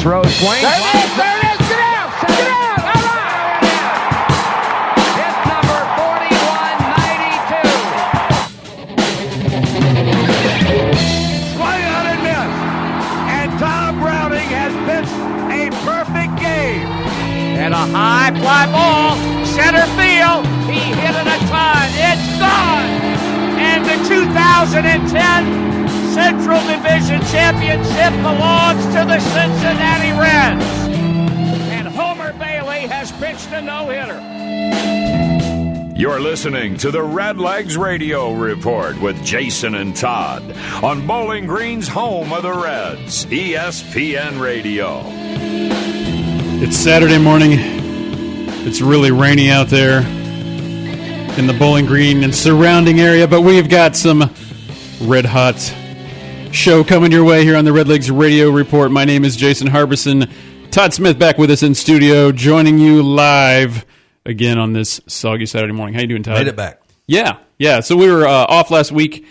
throws, swings. There it is! Get out! Get out! All right! Hit number 4192. Swing on and miss. And Tom Browning has pitched a perfect game. And a high fly ball, center field. He hit it a ton. It's gone. And the 2010 Central Division Championship belongs to the Cincinnati Reds. And Homer Bailey has pitched a no-hitter. You're listening to the Redlegs Radio Report with Jason and Todd on Bowling Green's home of the Reds, ESPN Radio. It's Saturday morning. It's really rainy out there in the Bowling Green and surrounding area, but we've got some red-hot show coming your way here on the Redlegs Radio Report. My name is Jason Harbison. Todd Smith back with us in studio, joining you live again on this soggy Saturday morning. How you doing, Todd? Made it back. Yeah. So we were off last week.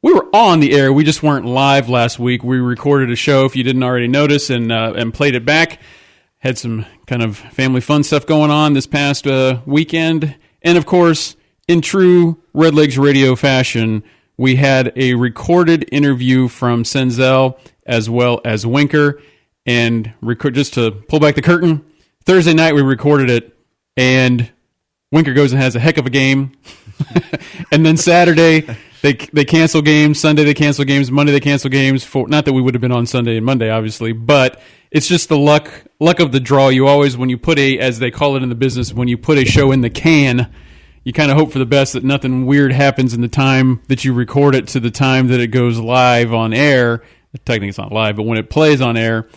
We were on the air. We just weren't live last week. We recorded a show, if you didn't already notice, and played it back. Had some kind of family fun stuff going on this past weekend. And, of course, in true Redlegs Radio fashion, we had a recorded interview from Senzel as well as Winker. And just to pull back the curtain, Thursday night we recorded it, and Winker goes and has a heck of a game. And then Saturday they cancel games. Sunday they cancel games. Monday they cancel games. Not that we would have been on Sunday and Monday, obviously, but it's just the luck of the draw. You always, when you put as they call it in the business, when you put a show in the can, you kind of hope for the best, that nothing weird happens in the time that you record it to the time that it goes live on air. Technically it's not live, but when it plays on air,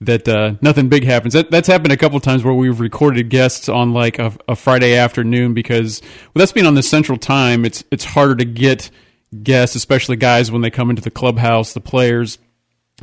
that nothing big happens. That's happened a couple of times where we've recorded guests on like a Friday afternoon, because with us being on the Central Time, it's harder to get guests, especially guys when they come into the clubhouse, the players,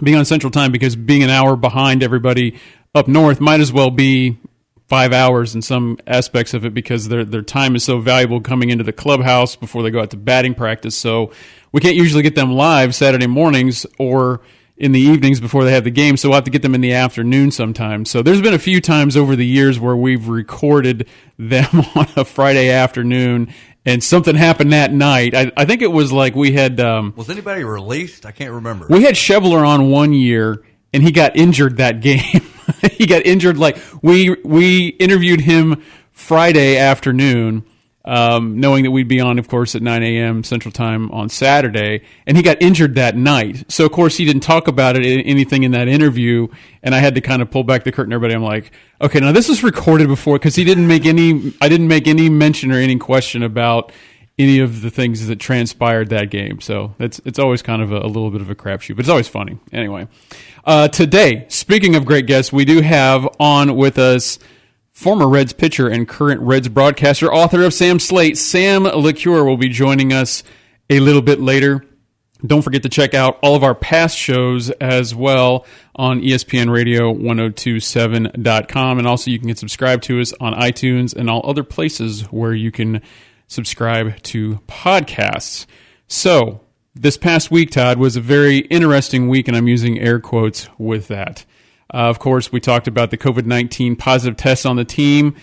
being on Central Time, because being an hour behind everybody up north might as well be 5 hours in some aspects of it, because their time is so valuable coming into the clubhouse before they go out to batting practice. So we can't usually get them live Saturday mornings or in the evenings before they have the game, so we'll have to get them in the afternoon sometimes. So there's been a few times over the years where we've recorded them on a Friday afternoon, and something happened that night. I think it was like we had... was anybody released? I can't remember. We had Schebler on one year, and he got injured that game. He got injured. Like we interviewed him Friday afternoon, knowing that we'd be on, of course, at 9 a.m. Central Time on Saturday, and he got injured that night. So, of course, he didn't talk about anything in that interview, and I had to kind of pull back the curtain. Everybody, I'm like, okay, now this was recorded before, because I didn't make any mention or any question about any of the things that transpired that game. So it's always kind of a little bit of a crapshoot, but it's always funny. Anyway, today, speaking of great guests, we do have on with us former Reds pitcher and current Reds broadcaster, author of Sam Slate, Sam LeCure, will be joining us a little bit later. Don't forget to check out all of our past shows as well on ESPNRadio1027.com. And also you can get subscribed to us on iTunes and all other places where you can subscribe to podcasts. So this past week, Todd, was a very interesting week, and I'm using air quotes with that. Of course, we talked about the COVID-19 positive tests on the team.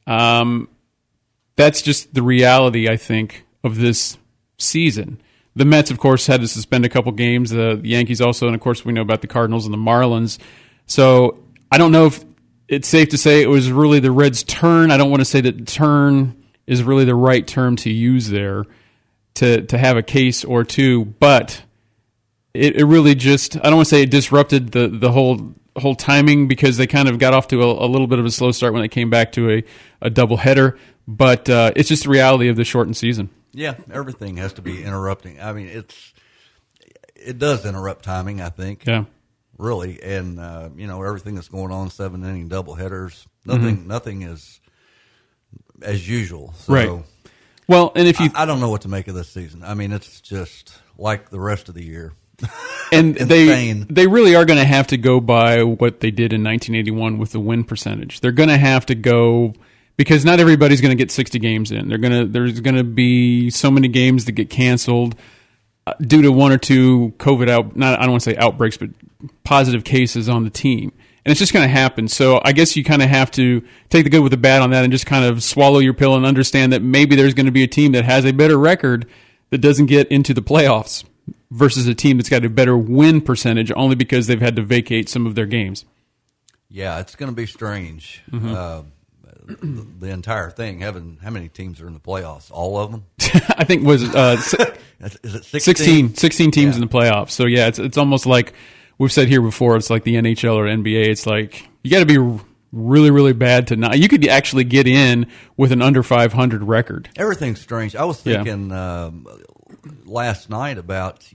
That's just the reality, I think, of this season. The Mets, of course, had to suspend a couple games. The Yankees also, and of course, we know about the Cardinals and the Marlins. So I don't know if it's safe to say it was really the Reds' turn. I don't want to say that turn is really the right term to use there to have a case or two, but it really just, I don't want to say it disrupted the whole timing, because they kind of got off to a little bit of a slow start when they came back to a doubleheader, but it's just the reality of the shortened season. Yeah, everything has to be interrupting. I mean, it does interrupt timing, I think. Yeah. Really, and everything that's going on, 7-inning doubleheaders, nothing is as usual. So, right. Well, and if you, I don't know what to make of this season. I mean, it's just like the rest of the year. And they really are going to have to go by what they did in 1981 with the win percentage. They're going to have to go, because not everybody's going to get 60 games in. There's going to be so many games that get canceled due to one or two COVID I don't want to say outbreaks, but positive cases on the team. And it's just going to happen. So I guess you kind of have to take the good with the bad on that and just kind of swallow your pill and understand that maybe there's going to be a team that has a better record that doesn't get into the playoffs versus a team that's got a better win percentage only because they've had to vacate some of their games. Yeah, it's going to be strange. The entire thing. How many teams are in the playoffs? All of them? I think was Is it 16? 16 teams in the playoffs. So yeah, it's almost like we've said here before. It's like the NHL or NBA. It's like you got to be really, really bad to not. You could actually get in with an under 500 record. Everything's strange. I was thinking last night about,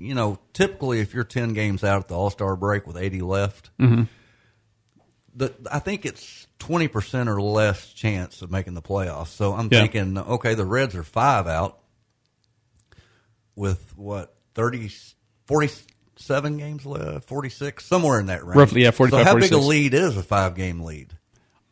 typically if you're 10 games out at the All-Star break with 80 left, I think it's 20% or less chance of making the playoffs. So I'm thinking, okay, the Reds are 5 out with 47 games left, 46, somewhere in that range. Roughly, yeah, 45, So how 46. big a lead is a 5-game lead?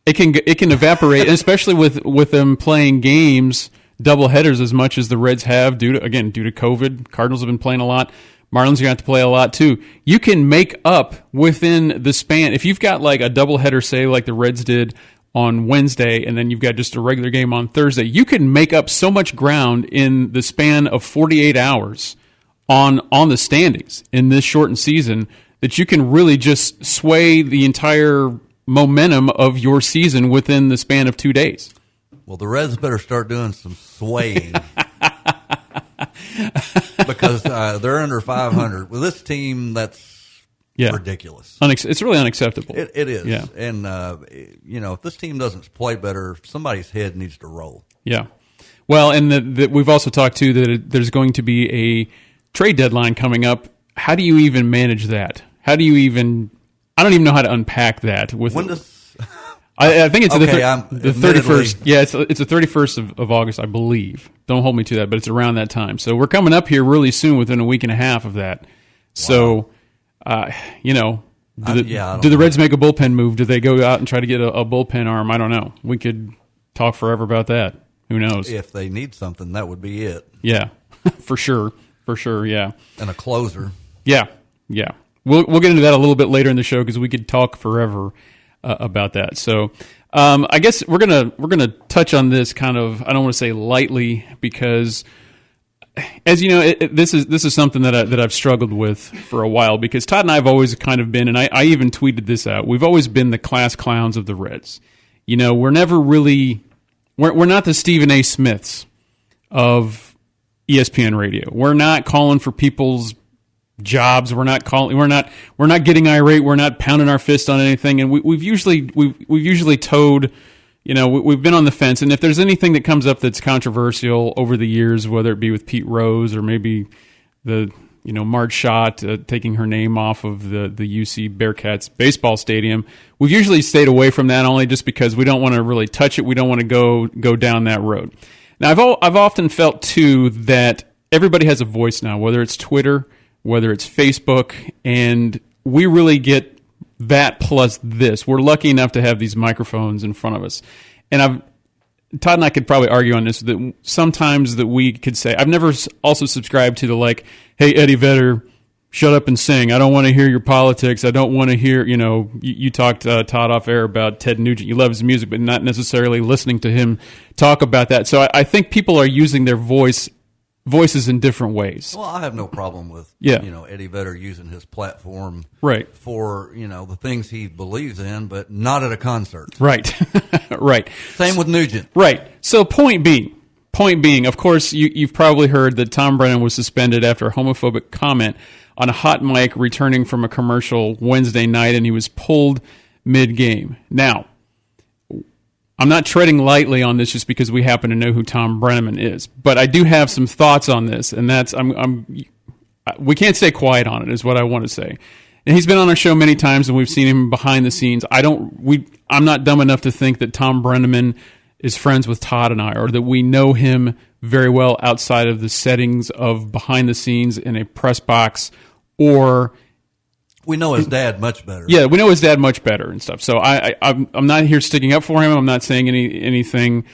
It can evaporate, and especially with them playing games, double headers as much as the Reds have due to COVID. Cardinals have been playing a lot. Marlins are going to have to play a lot too. You can make up within the span. If you've got like a doubleheader, say like the Reds did on Wednesday, and then you've got just a regular game on Thursday, you can make up so much ground in the span of 48 hours on the standings in this shortened season that you can really just sway the entire momentum of your season within the span of 2 days. Well, the Reds better start doing some swaying. Because they're under 500. With this team, that's ridiculous. It's really unacceptable. It is. Yeah. And, if this team doesn't play better, somebody's head needs to roll. Yeah. Well, and we've also talked, too, that there's going to be a trade deadline coming up. How do you even manage that? I don't even know how to unpack that. When does... I think it's the 31st. Yeah, it's the 31st of August, I believe. Don't hold me to that, but it's around that time. So we're coming up here really soon, within a week and a half of that. Wow. So, do the Reds make a bullpen move? Do they go out and try to get a bullpen arm? I don't know. We could talk forever about that. Who knows? If they need something, that would be it. Yeah, for sure, yeah. And a closer. Yeah. We'll get into that a little bit later in the show because we could talk forever about that. So I guess we're gonna touch on this kind of, I don't want to say lightly, because as you know, this is something that I've struggled with for a while, because Todd and I have always kind of been, and I even tweeted this out, we've always been the class clowns of the Reds. We're never really, we're not the Stephen A. Smiths of ESPN radio. We're not calling for people's jobs. We're not getting irate. We're not pounding our fist on anything. And we've usually towed, we've been on the fence. And if there's anything that comes up that's controversial over the years, whether it be with Pete Rose or maybe the, Marge Schott taking her name off of the UC Bearcats baseball stadium, we've usually stayed away from that, only just because we don't want to really touch it. We don't want to go down that road. Now, I've often felt too that everybody has a voice now, whether it's Twitter, whether it's Facebook, and we really get that plus this. We're lucky enough to have these microphones in front of us. And Todd and I could probably argue on this, that sometimes that we could say, I've never also subscribed to the hey, Eddie Vedder, shut up and sing. I don't want to hear your politics. I don't want to hear, you talked, Todd, off air about Ted Nugent. You love his music, but not necessarily listening to him talk about that. So I think people are using their voices in different ways. Well, I have no problem with Eddie Vedder using his platform for the things he believes in, but not at a concert. Right. Right. Same with Nugent. Right. So point being, of course, you've probably heard that Tom Brennan was suspended after a homophobic comment on a hot mic returning from a commercial Wednesday night, and he was pulled mid-game. Now, I'm not treading lightly on this just because we happen to know who Tom Brennan is, but I do have some thoughts on this, and that's we can't stay quiet on it, is what I want to say. And he's been on our show many times, and we've seen him behind the scenes. I'm not dumb enough to think that Tom Brennan is friends with Todd and I, or that we know him very well outside of the settings of behind the scenes in a press box, or we know his dad much better. Yeah, we know his dad much better and stuff. So I'm not here sticking up for him. I'm not saying anything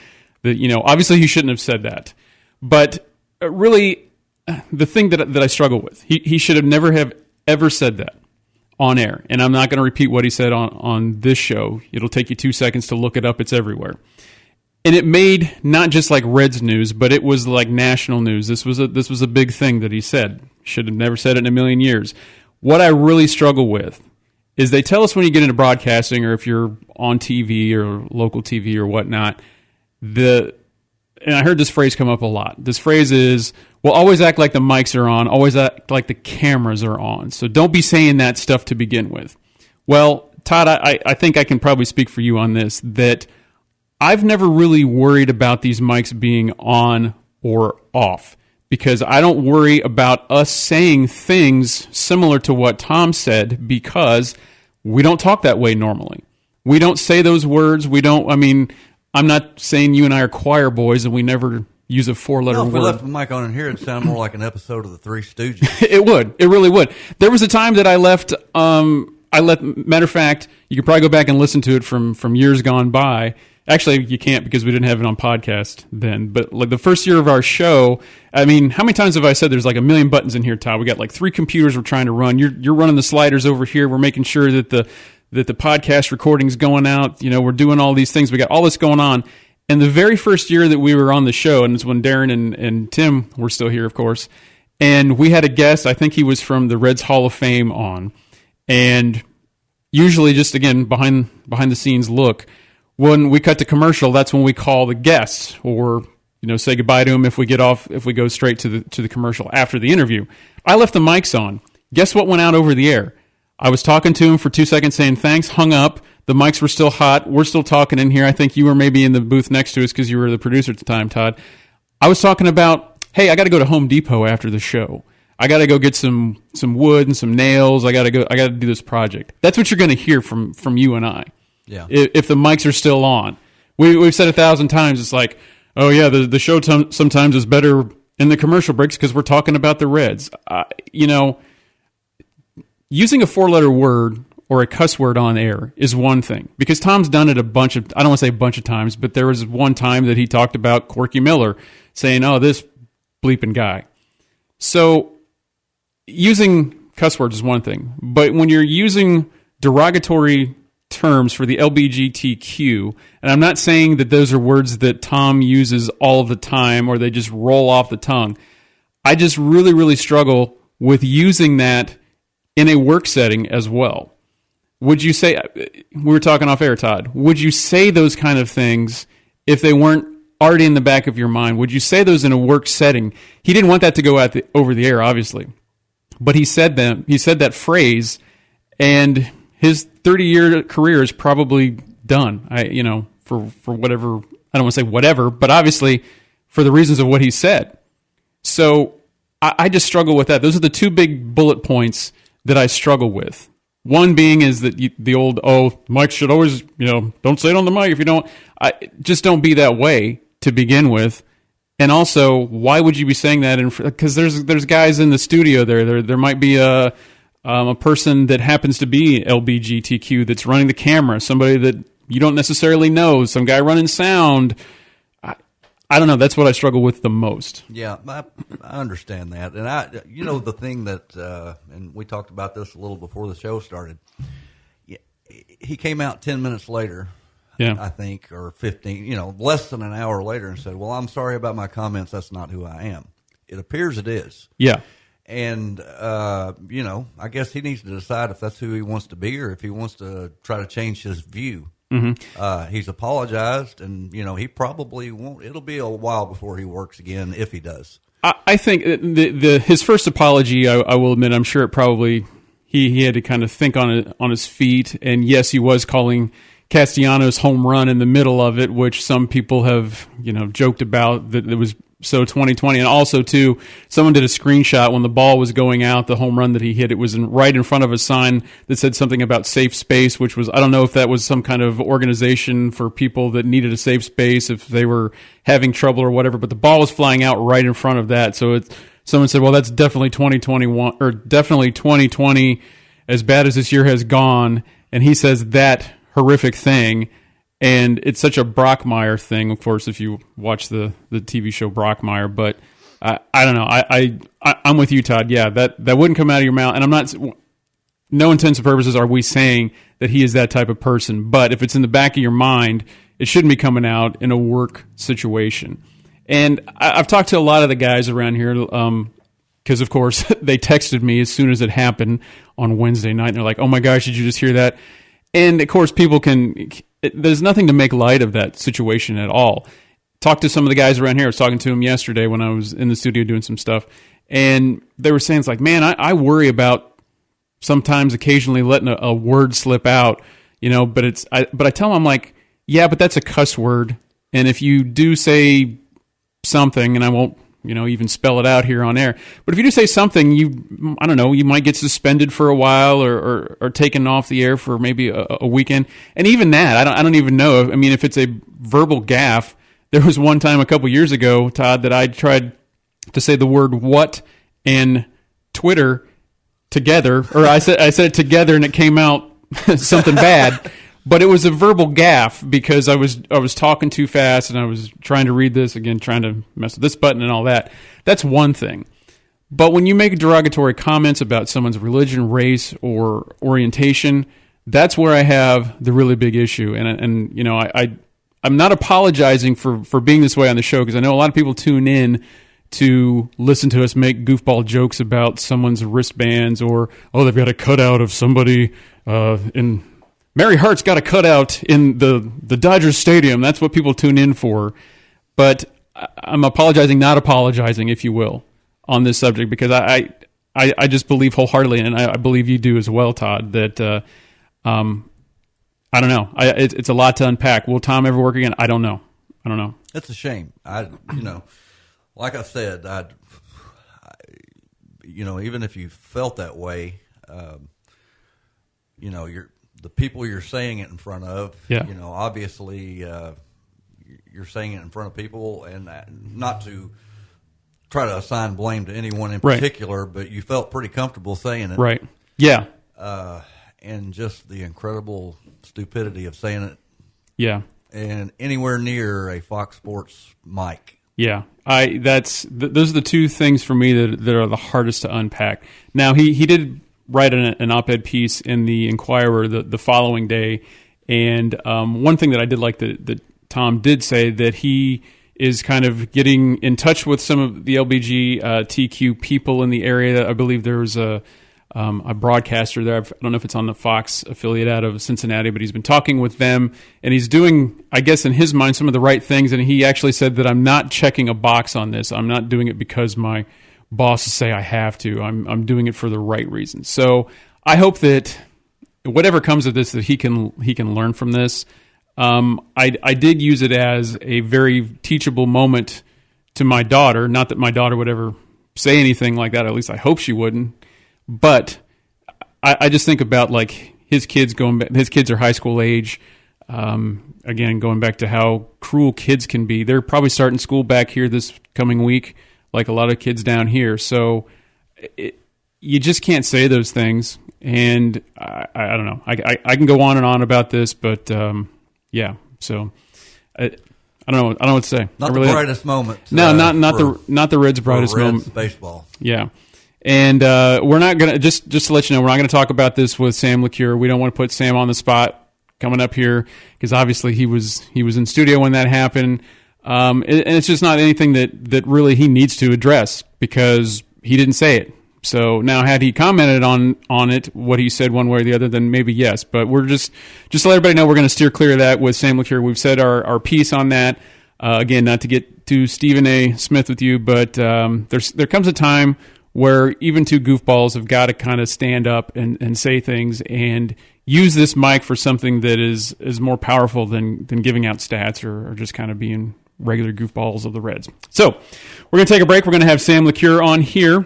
that, obviously he shouldn't have said that. But really, the thing that I struggle with, he should have never have ever said that on air. And I'm not going to repeat what he said on this show. It'll take you 2 seconds to look it up. It's everywhere. And it made not just like Reds news, but it was like national news. This was a big thing that he said. Should have never said it in a million years. What I really struggle with is they tell us when you get into broadcasting or if you're on TV or local TV or whatnot, and I heard this phrase come up a lot. This phrase is, well, always act like the mics are on, always act like the cameras are on. So don't be saying that stuff to begin with. Well, Todd, I think I can probably speak for you on this, that I've never really worried about these mics being on or off because I don't worry about us saying things similar to what Tom said because we don't talk that way normally. We don't say those words. I'm not saying you and I are choir boys and we never use a four-letter word. If we left the mic on in here, it'd sound more like an episode of the Three Stooges. It would. It really would. There was a time that I left, matter of fact, you could probably go back and listen to it from years gone by. Actually, you can't because we didn't have it on podcast then. But like the first year of our show, how many times have I said there's like a million buttons in here, Todd? We got like 3 computers we're trying to run. You're running the sliders over here. We're making sure that the podcast recording's going out. We're doing all these things. We got all this going on. And the very first year that we were on the show, and it's when Darren and Tim were still here, of course, and we had a guest, I think he was from the Reds Hall of Fame on. And usually just, again, behind the scenes look, when we cut to commercial, that's when we call the guests or, say goodbye to them if we go straight to the commercial after the interview. I left the mics on. Guess what went out over the air? I was talking to him for 2 seconds saying thanks, hung up. The mics were still hot. We're still talking in here. I think you were maybe in the booth next to us because you were the producer at the time, Todd. I was talking about, hey, I got to go to Home Depot after the show. I got to go get some wood and some nails. I got to do this project. That's what you're going to hear from you and I. Yeah. If the mics are still on. We've said 1,000 times, it's like, oh yeah, the show sometimes is better in the commercial breaks because we're talking about the Reds. Using a 4-letter word or a cuss word on air is one thing because Tom's done it I don't want to say a bunch of times, but there was one time that he talked about Corky Miller saying, oh, this bleeping guy. So using cuss words is one thing, but when you're using derogatory terms for the LGBTQ, and I'm not saying that those are words that Tom uses all the time or they just roll off the tongue. I just really, really struggle with using that in a work setting as well. Would you say, we were talking off air, Todd, would you say those kind of things if they weren't already in the back of your mind? Would you say those in a work setting? He didn't want that to go over the air, obviously, but he said that phrase, and his 30-year career is probably done. For whatever, I don't want to say whatever, but obviously for the reasons of what he said. So I just struggle with that. Those are the 2 big bullet points that I struggle with. One being is that the old, Mike should always, don't say it on the mic if you don't. Just don't be that way to begin with. And also, why would you be saying that? Because there's guys in the studio there might be a person that happens to be LGBTQ that's running the camera, somebody that you don't necessarily know, some guy running sound. I don't know. That's what I struggle with the most. Yeah, I understand that. And the thing that, and we talked about this a little before the show started, he came out 10 minutes later, I think, or 15, less than an hour later and said, well, I'm sorry about my comments. That's not who I am. It appears it is. Yeah. And, I guess he needs to decide if that's who he wants to be or if he wants to try to change his view. Mm-hmm. He's apologized, and, he probably won't. It'll be a while before he works again, if he does. I think his first apology, I will admit, I'm sure it probably, he had to kind of think on his feet. And yes, he was calling Castellanos home run in the middle of it, which some people have, joked about that it was so 2020. And also, too, someone did a screenshot when the ball was going out, the home run that he hit. It was right in front of a sign that said something about safe space, which was, I don't know if that was some kind of organization for people that needed a safe space, if they were having trouble or whatever. But the ball was flying out right in front of that. So someone said, well, that's definitely 2021 or definitely 2020, as bad as this year has gone. And he says that horrific thing. And it's such a Brockmire thing, of course, if you watch the TV show Brockmire. But I don't know. I'm with you, Todd. Yeah, that wouldn't come out of your mouth. And I'm not. no intents and purposes are we saying that he is that type of person. But if it's in the back of your mind, it shouldn't be coming out in a work situation. And I've talked to a lot of the guys around here because, of course, they texted me as soon as it happened on Wednesday night. And they're like, oh, my gosh, did you just hear that? And, of course, there's nothing to make light of that situation at all. Talked to some of the guys around here. I was talking to them yesterday when I was in the studio doing some stuff. And they were saying, it's like, man, I worry about sometimes occasionally letting a word slip out, but I tell them, I'm like, yeah, but that's a cuss word. And if you do say something, and I won't, even spell it out here on air, but if you do say something, you might get suspended for a while or taken off the air for maybe a weekend. And even that, I don't even know. I mean, if it's a verbal gaffe, there was one time a couple years ago, Todd, that I tried to say the word "what" and Twitter together, or I said it together, and it came out something bad. But it was a verbal gaffe because I was talking too fast, and I was trying to read this again, trying to mess with this button and all that. That's one thing. But when you make derogatory comments about someone's religion, race, or orientation, that's where I have the really big issue. And I'm not apologizing for being this way on the show, because I know a lot of people tune in to listen to us make goofball jokes about someone's wristbands, or, oh, they've got a cutout of somebody in Mary Hart's got a cutout in the Dodgers stadium. That's what people tune in for. But I'm not apologizing, if you will, on this subject, because I just believe wholeheartedly, and I believe you do as well, Todd, that I don't know. It's a lot to unpack. Will Tom ever work again? I don't know. It's a shame. Like I said, even if you felt that way, the people you're saying it in front of, obviously you're saying it in front of people, and not to try to assign blame to anyone in particular, but you felt pretty comfortable saying it. Right. Yeah. And just the incredible stupidity of saying it. Yeah. And anywhere near a Fox Sports mic. Yeah. Those are the two things for me that are the hardest to unpack. Now, he did write an op-ed piece in the Inquirer the following day, and one thing that I did like that Tom did say, that he is kind of getting in touch with some of the LBGTQ people in the area. I believe there was a broadcaster there. I don't know if it's on the Fox affiliate out of Cincinnati, but he's been talking with them, and he's doing, I guess in his mind, some of the right things. And he actually said that I'm not checking a box on this. I'm not doing it because my bosses say I have to. I'm doing it for the right reasons. So I hope that whatever comes of this, that he can learn from this. I did use it as a very teachable moment to my daughter. Not that my daughter would ever say anything like that. At least I hope she wouldn't. But I just think about like his kids are high school age. Again, going back to how cruel kids can be. They're probably starting school back here this coming week, like a lot of kids down here. So you just can't say those things. And I don't know. I can go on and on about this, but yeah. So I don't know what to say. Not the brightest moment. No, not the Reds' brightest moment. Baseball. Yeah. And we're not going to, just to let you know, we're not going to talk about this with Sam LeCure. We don't want to put Sam on the spot coming up here, because obviously he was in studio when that happened. And it's just not anything that really he needs to address, because he didn't say it. So now, had he commented on it, what he said one way or the other, then maybe yes. But we're just to let everybody know, we're going to steer clear of that with Sam LeCure. We've said our piece on that. Again, not to get to Stephen A. Smith with you, but there comes a time where even two goofballs have got to kind of stand up and say things and use this mic for something that is more powerful than giving out stats or just kind of being regular goofballs of the Reds. So we're going to take a break. We're going to have Sam LeCure on here.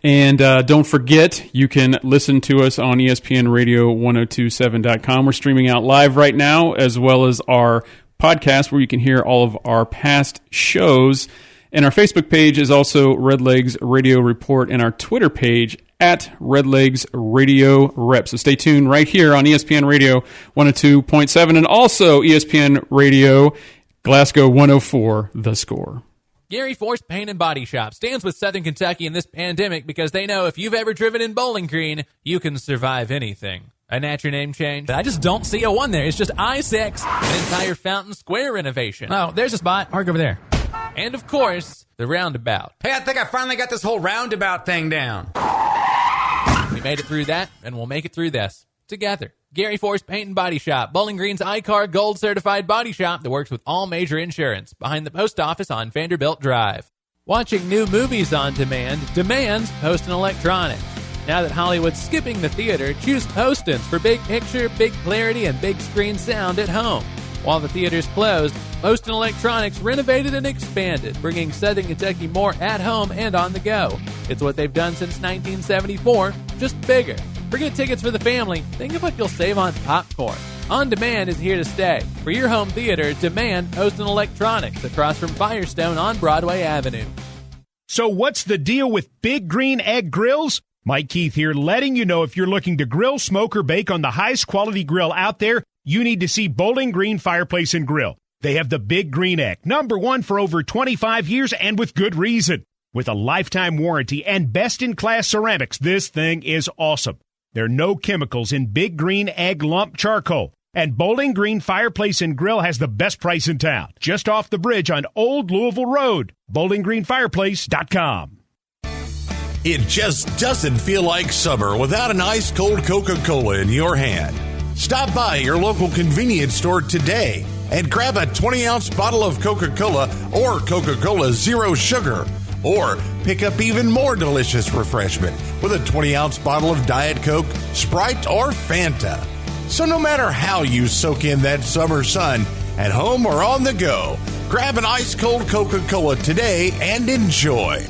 And don't forget, you can listen to us on ESPNRadio1027.com. We're streaming out live right now, as well as our podcast where you can hear all of our past shows. And our Facebook page is also Redlegs Radio Report, and our Twitter page at Redlegs Radio Rep. So stay tuned right here on ESPN Radio 102.7 and also ESPN Radio Glasgow 104, The Score. Gary Force Paint and Body Shop stands with Southern Kentucky in this pandemic because they know if you've ever driven in Bowling Green, you can survive anything. A natural name change? I just don't see a one there. It's just I-6, an entire Fountain Square renovation. Oh, there's a spot. Park over there. And, of course, the roundabout. Hey, I think I finally got this whole roundabout thing down. We made it through that, and we'll make it through this. Together. Gary Force Paint and Body Shop, Bowling Green's iCar Gold certified body shop that works with all major insurance, behind the post office on Vanderbilt Drive. Watching new movies on demand demands Poston Electronics. Now that Hollywood's skipping the theater, choose Postons for big picture, big clarity, and big screen sound at home. While the theater's closed, Poston Electronics renovated and expanded, bringing Southern Kentucky more at home and on the go. It's what they've done since 1974, just bigger. Forget tickets for the family. Think of what you'll save on popcorn. On Demand is here to stay. For your home theater, demand Poston Electronics across from Firestone on Broadway Avenue. So what's the deal with Big Green Egg Grills? Mike Keith here, letting you know if you're looking to grill, smoke, or bake on the highest quality grill out there, you need to see Bowling Green Fireplace and Grill. They have the Big Green Egg, #1 for over 25 years and with good reason. With a lifetime warranty and best-in-class ceramics, this thing is awesome. There are no chemicals in Big Green Egg Lump Charcoal. And Bowling Green Fireplace and Grill has the best price in town. Just off the bridge on Old Louisville Road. BowlingGreenFireplace.com. It just doesn't feel like summer without an ice-cold Coca-Cola in your hand. Stop by your local convenience store today and grab a 20-ounce bottle of Coca-Cola or Coca-Cola Zero Sugar. Or pick up even more delicious refreshment with a 20-ounce bottle of Diet Coke, Sprite, or Fanta. So no matter how you soak in that summer sun, at home or on the go, grab an ice-cold Coca-Cola today and enjoy.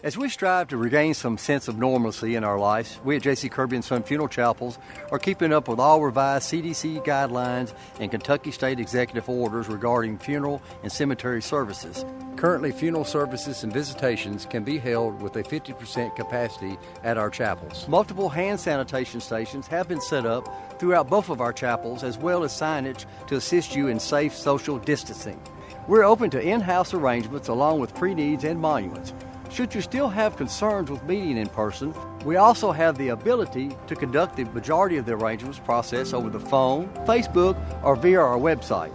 As we strive to regain some sense of normalcy in our lives, we at J.C. Kirby & Son Funeral Chapels are keeping up with all revised CDC guidelines and Kentucky State Executive Orders regarding funeral and cemetery services. Currently, funeral services and visitations can be held with a 50% capacity at our chapels. Multiple hand sanitation stations have been set up throughout both of our chapels, as well as signage to assist you in safe social distancing. We're open to in-house arrangements along with pre-needs and monuments. Should you still have concerns with meeting in person, we also have the ability to conduct the majority of the arrangements process over the phone, Facebook, or via our website.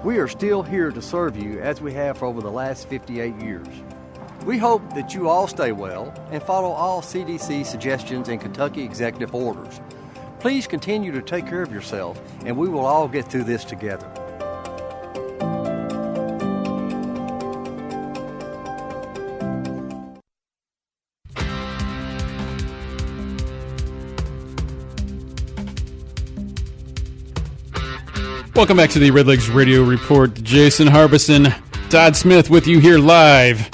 We are still here to serve you as we have for over the last 58 years. We hope that you all stay well and follow all CDC suggestions and Kentucky executive orders. Please continue to take care of yourself, and we will all get through this together. Welcome back to the Redlegs Radio Report. Jason Harbison, Todd Smith with you here live.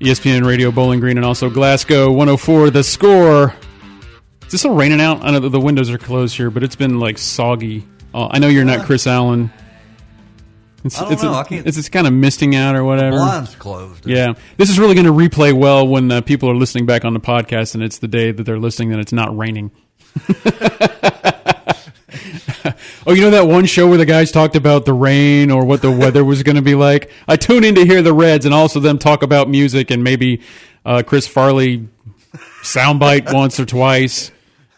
ESPN Radio, Bowling Green, and also Glasgow 104. The Score. Is this still raining out? I know the windows are closed here, but it's been like soggy. I know you're not Chris Allen. I don't know. I can't. It's kind of misting out or whatever. The blinds closed. Yeah. This is really going to replay well when people are listening back on the podcast and it's the day that they're listening and it's not raining. Oh, you know that one show where the guys talked about the rain or what the weather was going to be like? I tune in to hear the Reds and also them talk about music and maybe Chris Farley soundbite once or twice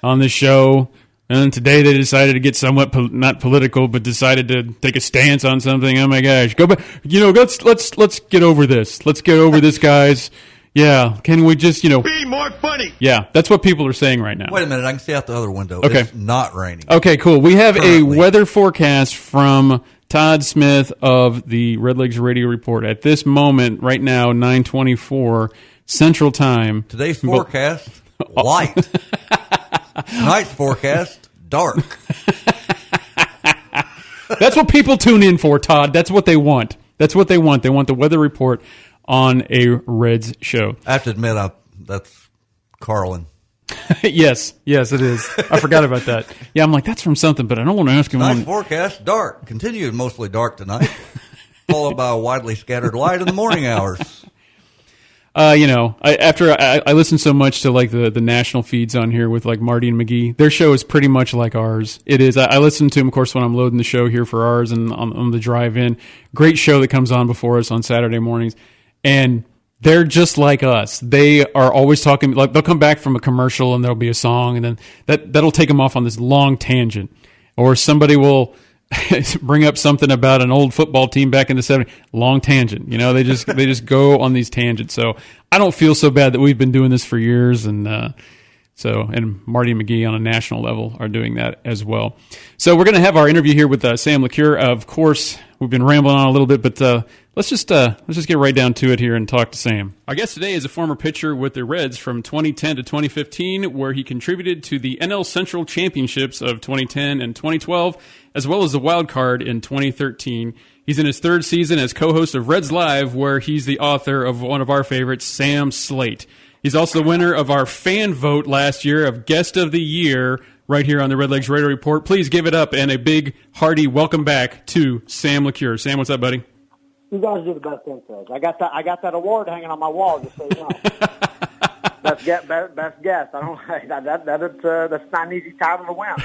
on the show. And then today they decided to get somewhat not political, but decided to take a stance on something. Oh my gosh, go back! Let's get over this. Let's get over this, guys. Yeah, can we just be more funny? Yeah, that's what people are saying right now. Wait a minute, I can see out the other window. Okay. It's not raining. Okay, cool. We have a weather forecast from Todd Smith of the Redlegs Radio Report. At this moment, right now, 9:24 Central Time. Today's forecast, light. Tonight's forecast, dark. That's what people tune in for, Todd. That's what they want. That's what they want. They want the weather report on a Reds show. I have to admit, that's Carlin. Yes, it is. I forgot about that. Yeah, I'm like, that's from something, but I don't want to ask him. Tonight's forecast, dark. Continued mostly dark tonight, followed by a widely scattered light in the morning hours. After I listen so much to like the national feeds on here with like Marty and McGee, their show is pretty much like ours. It is. I listen to them, of course, when I'm loading the show here for ours and on the drive in. Great show that comes on before us on Saturday mornings, and they're just like us. They are always talking. Like they'll come back from a commercial and there'll be a song, and then that'll take them off on this long tangent, or somebody will bring up something about an old football team back in the 70s. Long tangent. They just go on these tangents. So I don't feel so bad that we've been doing this for years, and Marty and McGee on a national level are doing that as well. So we're going to have our interview here with Sam LeCure. Of course, we've been rambling on a little bit, but let's just get right down to it here and talk to Sam. Our guest today is a former pitcher with the Reds from 2010 to 2015, where he contributed to the NL Central Championships of 2010 and 2012, as well as the wild card in 2013. He's in his third season as co-host of Reds Live, where he's the author of one of our favorites, Sam Slate. He's also the winner of our fan vote last year of Guest of the Year right here on the Redlegs Radio Report. Please give it up and a big, hearty welcome back to Sam LeCure. Sam, what's up, buddy? You guys do the best intros. I got that award hanging on my wall, just so you know. best guess. That's not an easy title to win.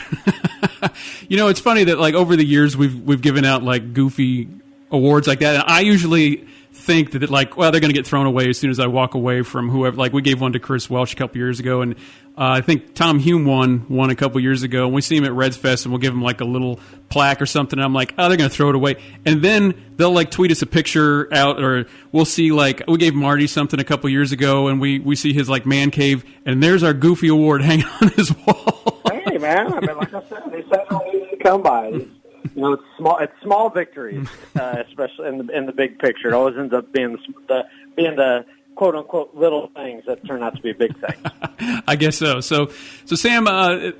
It's funny that like over the years we've given out like goofy awards like that, and I usually think that they're going to get thrown away as soon as I walk away from whoever. Like we gave one to Chris Welch a couple years ago, and I think Tom Hume won a couple years ago, and we see him at Reds Fest, and we'll give him like a little plaque or something, and I'm like, oh, they're going to throw it away. And then they'll like tweet us a picture out, or we'll see like, we gave Marty something a couple years ago, and we see his like man cave, and there's our goofy award hanging on his wall. Hey, man, I mean, like I said, these things don't easy to come by. It's small victories, especially in the big picture. It always ends up being the quote unquote little things that turn out to be big things. I guess so. So Sam,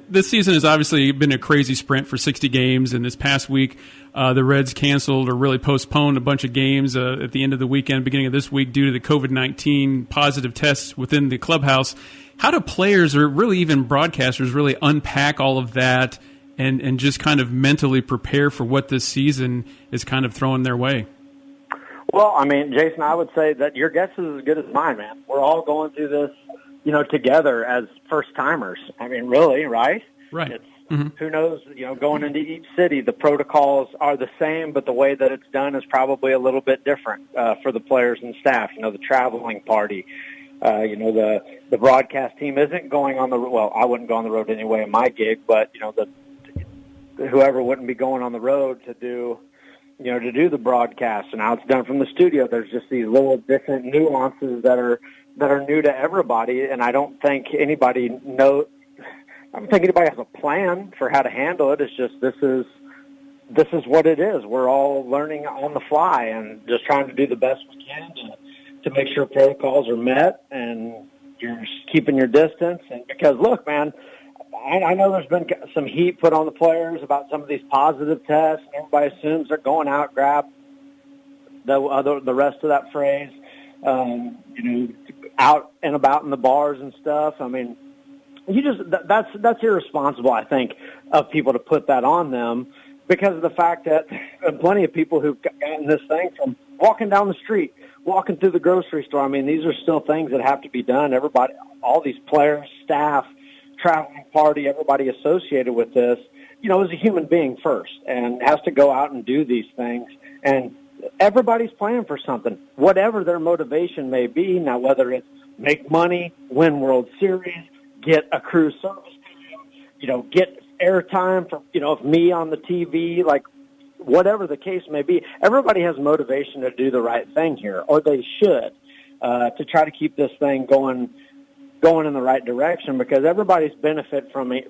this season has obviously been a crazy sprint for 60 games, and this past week the Reds canceled or really postponed a bunch of games at the end of the weekend, beginning of this week, due to the COVID-19 positive tests within the clubhouse. How do players, or really even broadcasters, really unpack all of that and just kind of mentally prepare for what this season is kind of throwing their way? Well, I mean, Jason, I would say that your guess is as good as mine, man. We're all going through this, together as first-timers. I mean, really, right? Right. Who knows, going into each city, the protocols are the same, but the way that it's done is probably a little bit different for the players and staff. The traveling party, the broadcast team isn't going on the – well, I wouldn't go on the road anyway in my gig, but, whoever wouldn't be going on the road to do the broadcast, and now it's done from the studio. There's just these little different nuances that are new to everybody, and I don't think anybody has a plan for how to handle it. It's just this is what it is. We're all learning on the fly and just trying to do the best we can to make sure protocols are met and you're keeping your distance. And because look, man, I know there's been some heat put on the players about some of these positive tests, and everybody assumes they're going out, grab the rest of that phrase, out and about in the bars and stuff. I mean, that's irresponsible, I think, of people to put that on them because of the fact that plenty of people who've gotten this thing from walking down the street, walking through the grocery store. I mean, these are still things that have to be done. Everybody, all these players, staff, traveling party, everybody associated with this, is a human being first and has to go out and do these things. And everybody's playing for something, whatever their motivation may be. Now, whether it's make money, win World Series, get a crew service, get airtime for, me on the TV, like whatever the case may be, everybody has motivation to do the right thing here, or they should, to try to keep this thing going in the right direction, because everybody's benefits from it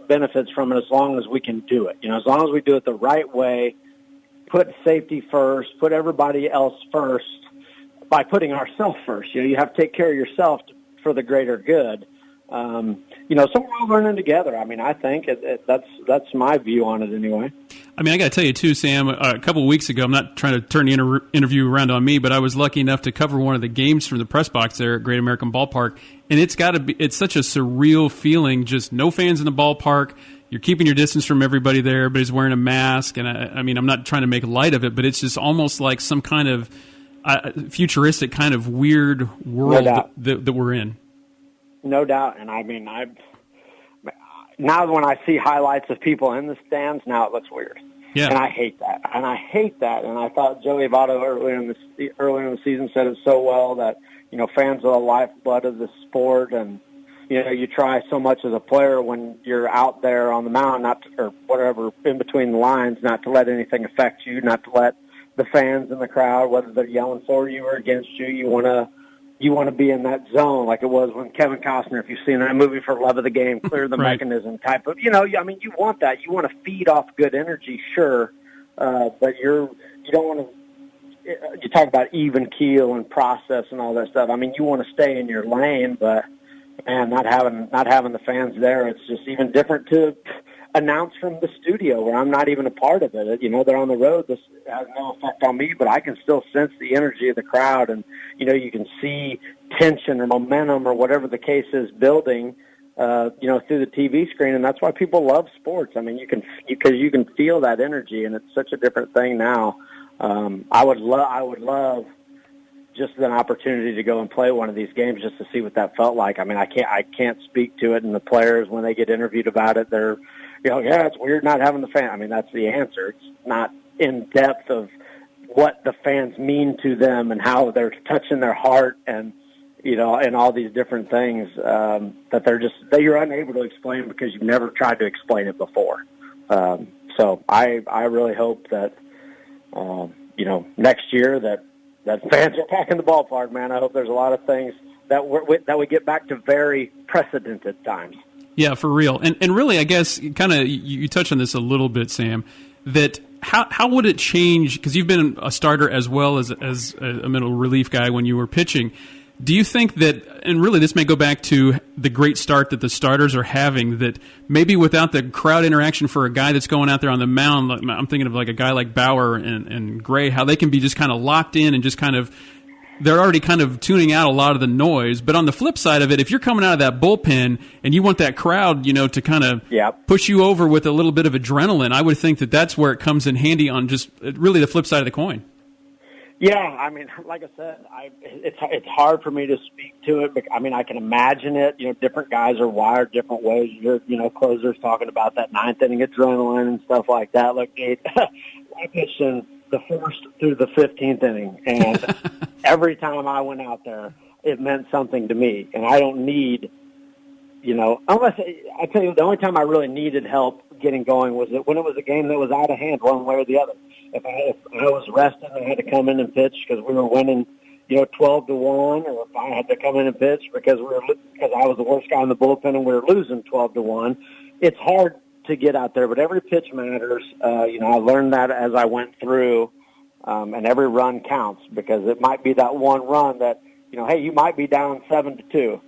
as long as we can do it. As long as we do it the right way, put safety first, put everybody else first by putting ourselves first. You have to take care of yourself for the greater good. So we're all learning together. I mean, I think that's my view on it anyway. I mean, I got to tell you too, Sam, a couple of weeks ago, I'm not trying to turn the interview around on me, but I was lucky enough to cover one of the games from the press box there at Great American Ballpark. And it's such a surreal feeling, just no fans in the ballpark. You're keeping your distance from everybody there. Everybody's wearing a mask. And I mean, I'm not trying to make light of it, but it's just almost like some kind of futuristic kind of weird world that we're in. No doubt. And I mean, now when I see highlights of people in the stands, now it looks weird. Yeah. And I hate that. And I thought Joey Votto earlier in the season said it so well that, fans are the lifeblood of the sport. And, you try so much as a player when you're out there on the mound, or whatever, in between the lines, not to let anything affect you, not to let the fans in the crowd, whether they're yelling for you or against you, you want to be in that zone, like it was when Kevin Costner, if you've seen that movie For Love of the Game, Clear the Right. Mechanism type of, you want that. You want to feed off good energy, sure, but you don't want to. You talk about even keel and process and all that stuff. I mean, you want to stay in your lane, but man, not having the fans there, it's just even different to announce from the studio where I'm not even a part of it. They're on the road. This has no effect on me, but I can still sense the energy of the crowd, and you can see tension or momentum or whatever the case is building, through the TV screen, and that's why people love sports. I mean, because you can feel that energy, and it's such a different thing now. I would love just an opportunity to go and play one of these games just to see what that felt like. I mean, I can't speak to it, and the players, when they get interviewed about it, they're, yeah, it's weird not having the fan. I mean, that's the answer. It's not in depth of what the fans mean to them and how they're touching their heart and, and all these different things that you're unable to explain because you've never tried to explain it before. So I really hope that, next year that fans are back in the ballpark, man. I hope there's a lot of things that we get back to very precedented times. Yeah, for real. And really, I guess, kind of, you touched on this a little bit, Sam, that how would it change, because you've been a starter as well as a middle relief guy when you were pitching. Do you think that, and really this may go back to the great start that the starters are having, that maybe without the crowd interaction for a guy that's going out there on the mound, I'm thinking of like a guy like Bauer and Gray, how they can be just kind of locked in and just kind of, they're already kind of tuning out a lot of the noise. But on the flip side of it, if you're coming out of that bullpen and you want that crowd, to kind of push you over with a little bit of adrenaline, I would think that that's where it comes in handy on just really the flip side of the coin. Yeah, I mean, like I said, it's hard for me to speak to it. I mean, I can imagine it. Different guys are wired different ways. Closers talking about that ninth inning adrenaline and stuff like that. Look, I pitched in the first through the 15th inning, and every time I went out there, it meant something to me. And I don't need, unless I tell you, the only time I really needed help getting going was when it was a game that was out of hand one way or the other. If I was rested and I had to come in and pitch because we were winning, 12-1, or if I had to come in and pitch because I was the worst guy in the bullpen and we were losing 12-1, it's hard to get out there. But every pitch matters. I learned that as I went through, and every run counts because it might be that one run that, hey, you might be down 7-2,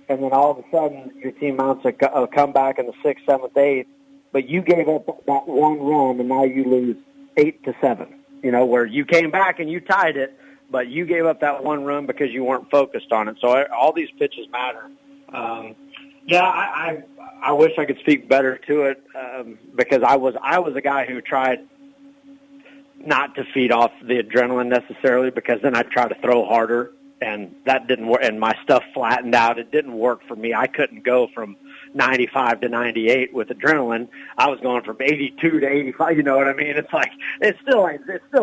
and then all of a sudden your team mounts a comeback in the 6th, 7th, 8th, but you gave up that one run and now you lose 8-7, where you came back and you tied it, but you gave up that one run because you weren't focused on it. So all these pitches matter. I wish I could speak better to it because I was a guy who tried not to feed off the adrenaline necessarily because then I'd try to throw harder, and that didn't work, and my stuff flattened out. It didn't work for me. I couldn't go from 95 to 98 with adrenaline. I was going from 82 to 85. You know what I mean? It's like it's still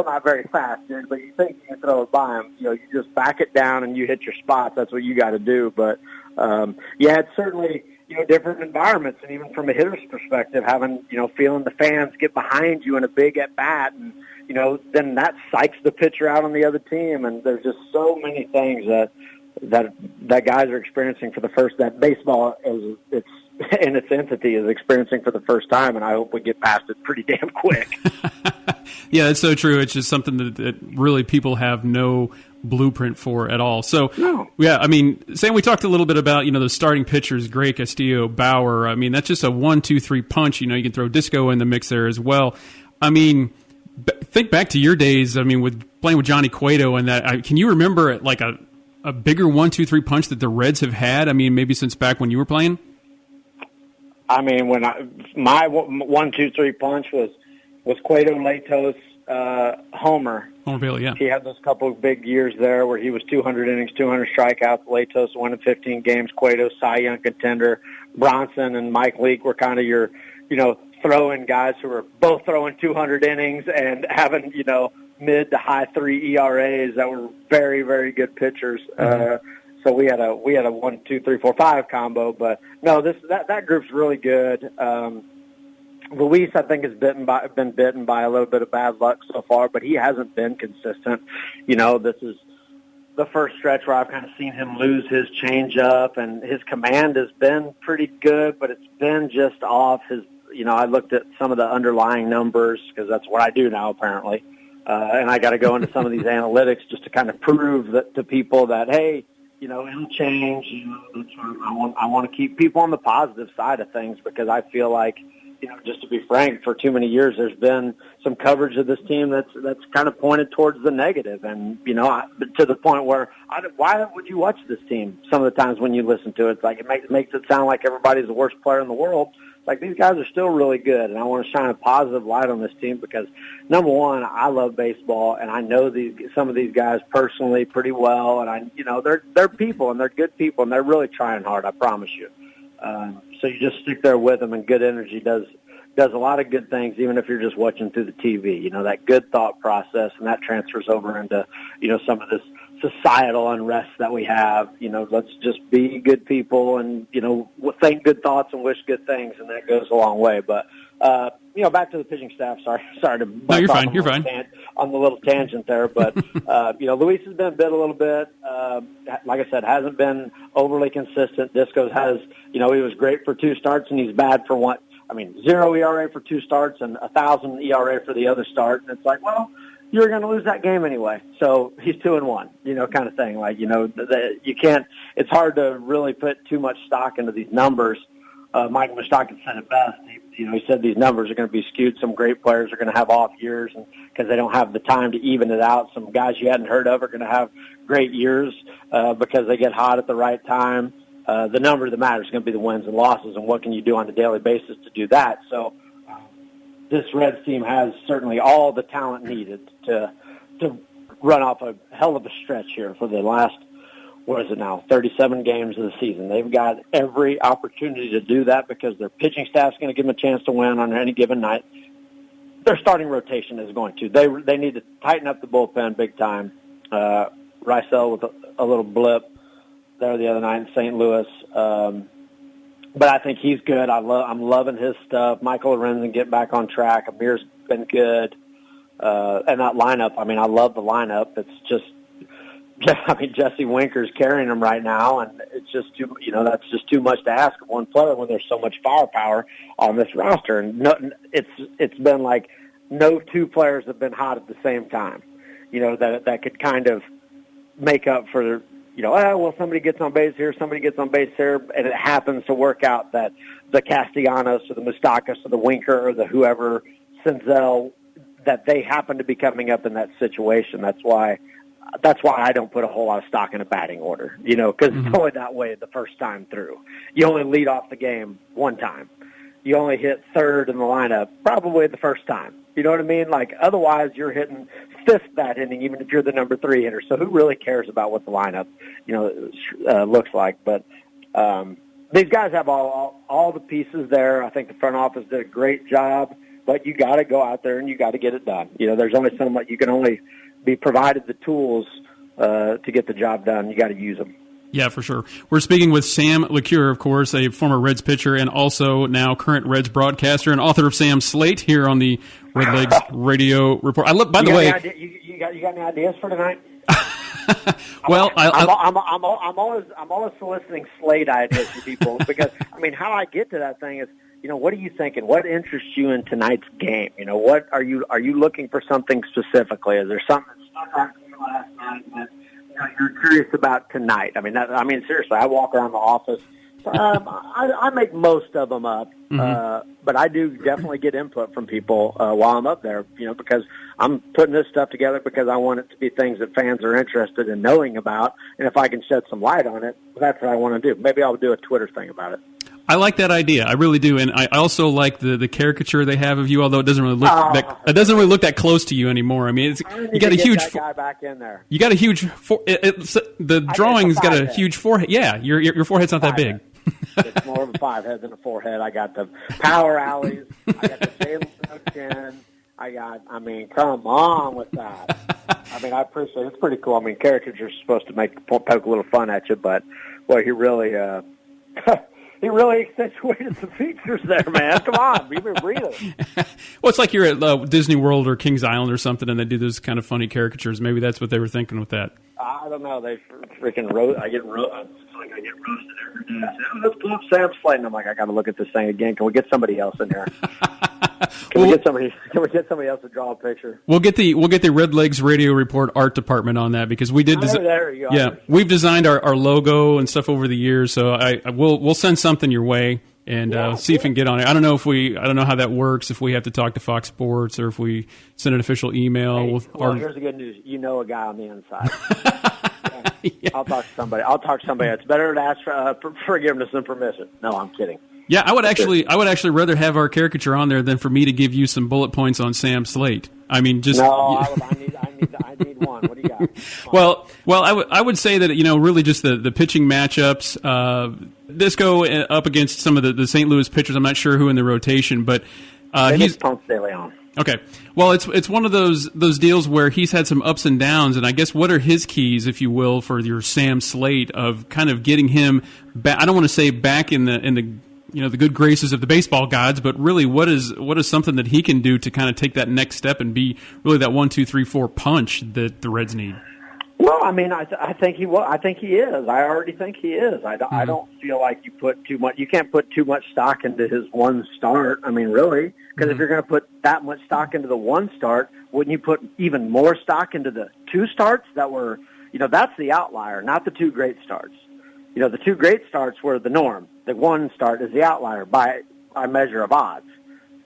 not very fast, dude. But you think you can throw it by them? You just back it down and you hit your spots. That's what you got to do. But it's certainly different environments, and even from a hitter's perspective, having feeling the fans get behind you in a big at bat, and then that psychs the pitcher out on the other team. And there's just so many things that guys are experiencing for the first, that baseball it's in its entity is experiencing for the first time, and I hope we get past it pretty damn quick. Yeah, it's so true. It's just something that really people have no blueprint for at all. So, yeah, I mean, Sam, we talked a little bit about, the starting pitchers, Gray, Castillo, Bauer. I mean, that's just a 1-2-3 punch. You can throw Disco in the mix there as well. I mean, think back to your days, with playing with Johnny Cueto and that. Can you remember like a bigger 1-2-3 punch that the Reds have had? Maybe since back when you were playing? When my 1-2-3 punch was Cueto, Latos, Homer. Homer Bailey, yeah. He had those couple of big years there where he was 200 innings, 200 strikeouts. Latos winning 15 games. Cueto, Cy Young contender. Bronson and Mike Leake were kind of your, throw-in guys who were both throwing 200 innings and having, mid to high 3 ERAs that were very, very good pitchers. So we had a 1, 2, 3, 4, 5 combo, but no, that group's really good. Luis, I think, has been bitten by a little bit of bad luck so far, but he hasn't been consistent. This is the first stretch where I've kind of seen him lose his changeup, and his command has been pretty good, but it's been just off his. I looked at some of the underlying numbers because that's what I do now, apparently, and I got to go into some of these analytics just to kind of prove that to people that hey. It'll change. I want to keep people on the positive side of things because I feel like, just to be frank, for too many years there's been some coverage of this team that's kind of pointed towards the negative, and to the point where why would you watch this team? Some of the times when you listen to it, it's like it makes it sound like everybody's the worst player in the world. Like these guys are still really good, and I want to shine a positive light on this team because, number one, I love baseball, and I know some of these guys personally pretty well, and they're people and they're good people and they're really trying hard. I promise you. So you just stick there with them, and good energy does a lot of good things, even if you're just watching through the TV. That good thought process, and that transfers over into some of this societal unrest that we have. Let's just be good people and think good thoughts and wish good things, and that goes a long way. But back to the pitching staff. Sorry to no, you're fine. You're fine on the little tangent there, but Luis has been bit a little bit. Like I said, hasn't been overly consistent. Discos has, he was great for 2 starts, and he's bad for 1. 0 ERA for 2 starts and 1,000 ERA for the other start. And it's like, well, you're going to lose that game anyway. So he's 2-1, kind of thing. Like, you can't. It's hard to really put too much stock into these numbers. Mike Moustakas said it best. He said these numbers are going to be skewed. Some great players are going to have off years because they don't have the time to even it out. Some guys you hadn't heard of are going to have great years because they get hot at the right time. The number that matters is going to be the wins and losses, and what can you do on a daily basis to do that. So this Reds team has certainly all the talent needed to run off a hell of a stretch here for the last, 37 games of the season. They've got every opportunity to do that because their pitching staff's going to give them a chance to win on any given night. Their starting rotation is going to. They need to tighten up the bullpen big time. Rysel with a little blip there the other night in St. Louis. But I think he's good. I'm loving his stuff. Michael Lorenzen get back on track. Amir's been good. And that lineup, I love the lineup. It's just, Jesse Winker's carrying them right now, and it's just too, that's just too much to ask of one player when there's so much firepower on this roster. And it's been like no 2 players have been hot at the same time, that could kind of make up for, somebody gets on base here, somebody gets on base there, and it happens to work out that the Castellanos or the Moustakas or the Winker or the whoever, Senzel, that they happen to be coming up in that situation. That's why I don't put a whole lot of stock in a batting order, because it's only that way the first time through. You only lead off the game one time. You only hit third in the lineup probably the first time. You know what I mean? Like, otherwise you're hitting fifth that inning, even if you're the number 3 hitter. So who really cares about what the lineup, looks like? But these guys have all the pieces there. I think the front office did a great job, but you got to go out there and you got to get it done. There's only so much. You can only be provided the tools to get the job done. You got to use them. Yeah, for sure. We're speaking with Sam LeCure, of course, a former Reds pitcher and also now current Reds broadcaster and author of Sam's Slate here on the Redlegs Radio Report. By the way, you got any ideas for tonight? Well, I'm always soliciting Slate ideas from people because how I get to that thing is, what are you thinking? What interests you in tonight's game? What are you looking for something specifically? Is there something that stuck out to you last night that you're curious about tonight? Seriously, I walk around the office. I make most of them up, but I do definitely get input from people while I'm up there, because I'm putting this stuff together because I want it to be things that fans are interested in knowing about, and if I can shed some light on it, that's what I want to do. Maybe I'll do a Twitter thing about it. I like that idea. I really do, and I also like the caricature they have of you. Although it doesn't really look that close to you anymore. I mean, you got a huge guy back in there. You got a huge. The drawing's got a huge forehead. Yeah, your forehead's not that big. It's more of a 5 head than a 4 head. I got the power alleys. I got the Jalen chin. I mean, come on with that. I mean, I appreciate it. It's pretty cool. I mean, caricatures are supposed to poke a little fun at you, but boy, he really accentuated some features there, man. Come on, you've been breathing. Well, it's like you're at Disney World or Kings Island or something, and they do those kind of funny caricatures. Maybe that's what they were thinking with that. I don't know. They freaking I get roasted every day. Let's pull up Sam Slate, and I'm like, I got to look at this thing again. Can we get somebody else in here? Can we get somebody else to draw a picture? We'll get the Redlegs Radio Report art department on that because we did. There you go. Yeah, we've designed our logo and stuff over the years, so we'll send something your way and see if we can get on it. I don't know how that works. If we have to talk to Fox Sports or if we send an official email. Well, here's the good news. You know a guy on the inside. Yeah. I'll talk to somebody. It's better to ask for forgiveness than permission. No, I'm kidding. Yeah, I would actually rather have our caricature on there than for me to give you some bullet points on Sam Slate. I mean, just I need one. What do you got? Well, I would say that really just the pitching matchups. Disco up against some of the St. Louis pitchers. I'm not sure who in the rotation, but he's Ponce de Leon. Okay. Well, it's one of those deals where he's had some ups and downs, and I guess what are his keys, if you will, for your Sam Slate of kind of getting him back? I don't want to say back in the the good graces of the baseball gods, but really, what is something that he can do to kind of take that next step and be really that 1, 2, 3, 4 punch that the Reds need? Well, I mean, I think he will. I think he is. I already think he is. I don't feel like you put too much. You can't put too much stock into his one start. I mean, really, because if you're going to put that much stock into the one start, wouldn't you put even more stock into the 2 starts that were? That's the outlier, not the 2 great starts. The 2 great starts were the norm. The 1 start is the outlier by measure of odds.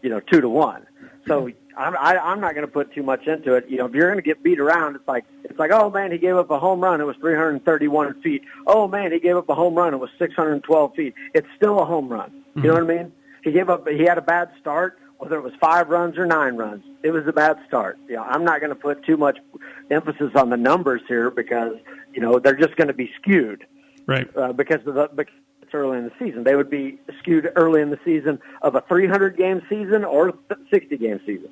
2 to 1. So I'm not going to put too much into it. If you're going to get beat around, it's like, oh man, he gave up a home run. It was 331 feet. Oh man, he gave up a home run. It was 612 feet. It's still a home run. You know what I mean? He had a bad start, whether it was 5 runs or 9 runs. It was a bad start. I'm not going to put too much emphasis on the numbers here because they're just going to be skewed. Right. Because it's early in the season. They would be skewed early in the season of a 300-game season or a 60-game season.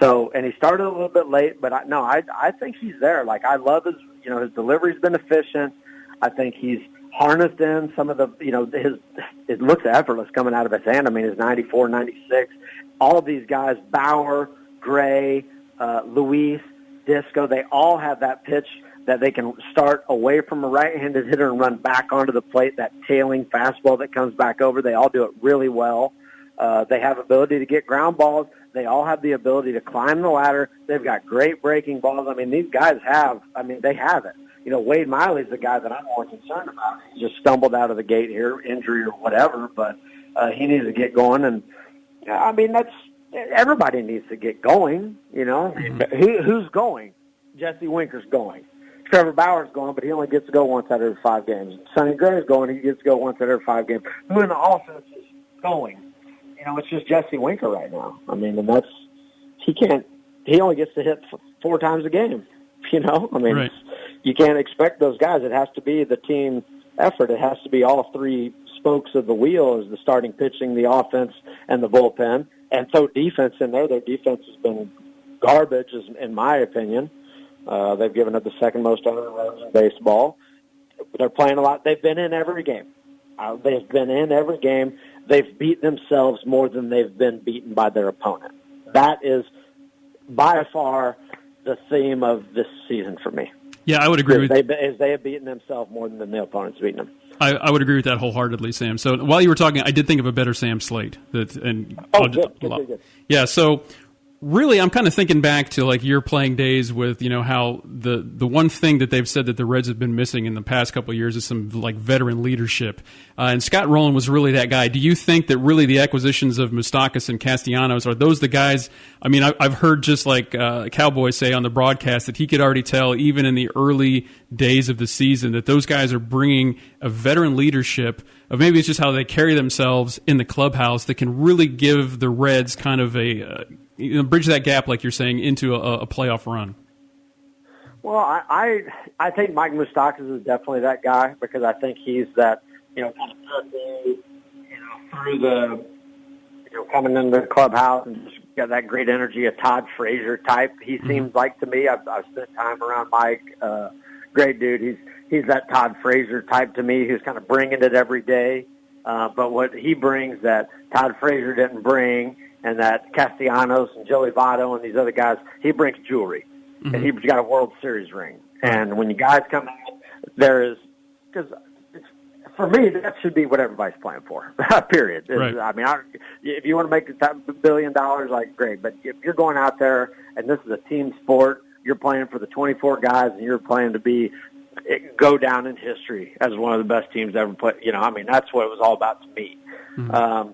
So, and he started a little bit late, but I think he's there. Like, I love his delivery's been efficient. I think he's harnessed in some of the, it looks effortless coming out of his hand. I mean, his 94, 96. All of these guys, Bauer, Gray, Luis, Disco, they all have that pitch that they can start away from a right-handed hitter and run back onto the plate, that tailing fastball that comes back over. They all do it really well. They have ability to get ground balls. They all have the ability to climb the ladder. They've got great breaking balls. I mean, these guys they have it. Wade Miley's the guy that I'm more concerned about. He just stumbled out of the gate here, injury or whatever, but he needs to get going. And, I mean, everybody needs to get going, Who's going? Jesse Winker's going. Trevor Bauer's going, but he only gets to go once out of every 5 games. Sonny Gray's going, he gets to go once out of every 5 games. Who in the offense is going? It's just Jesse Winker right now. I mean, and he only gets to hit 4 times a game, I mean, right. You can't expect those guys. It has to be the team effort. It has to be all 3 spokes of the wheel as the starting pitching, the offense, and the bullpen, and throw defense in there. Their defense has been garbage, in my opinion. They've given up the second most earned runs in baseball. They're playing a lot. They've been in every game. They've beat themselves more than they've been beaten by their opponent. That is by far the theme of this season for me. Yeah, I would agree with that. They have beaten themselves more than the opponent's beaten them. I would agree with that wholeheartedly, Sam. So while you were talking, I did think of a better Sam Slate. Good. Yeah, so really, I'm kind of thinking back to like your playing days with, how the one thing that they've said that the Reds have been missing in the past couple of years is some like veteran leadership. And Scott Rowland was really that guy. Do you think that really the acquisitions of Moustakas and Castellanos, are those the guys? I mean, I've heard just like Cowboy say on the broadcast that he could already tell even in the early days of the season that those guys are bringing a veteran leadership of maybe it's just how they carry themselves in the clubhouse that can really give the Reds kind of a bridge that gap, like you're saying, into a playoff run. Well, I think Mike Moustakas is definitely that guy because I think he's that, kind of person, through the, coming into the clubhouse and just got that great energy, a Todd Frazier type. He seems like to me. I've spent time around Mike. Great dude. He's that Todd Frazier type to me who's kind of bringing it every day. But what he brings that Todd Frazier didn't bring, and that Castellanos and Joey Votto and these other guys, he brings jewelry. Mm-hmm. And he's got a World Series ring. And when you guys come out, because for me, that should be what everybody's playing for, period. Right. I mean, if you want to make $1 billion, like, great. But if you're going out there and this is a team sport, you're playing for the 24 guys and you're playing to go down in history as one of the best teams ever played. That's what it was all about to me. Mm-hmm.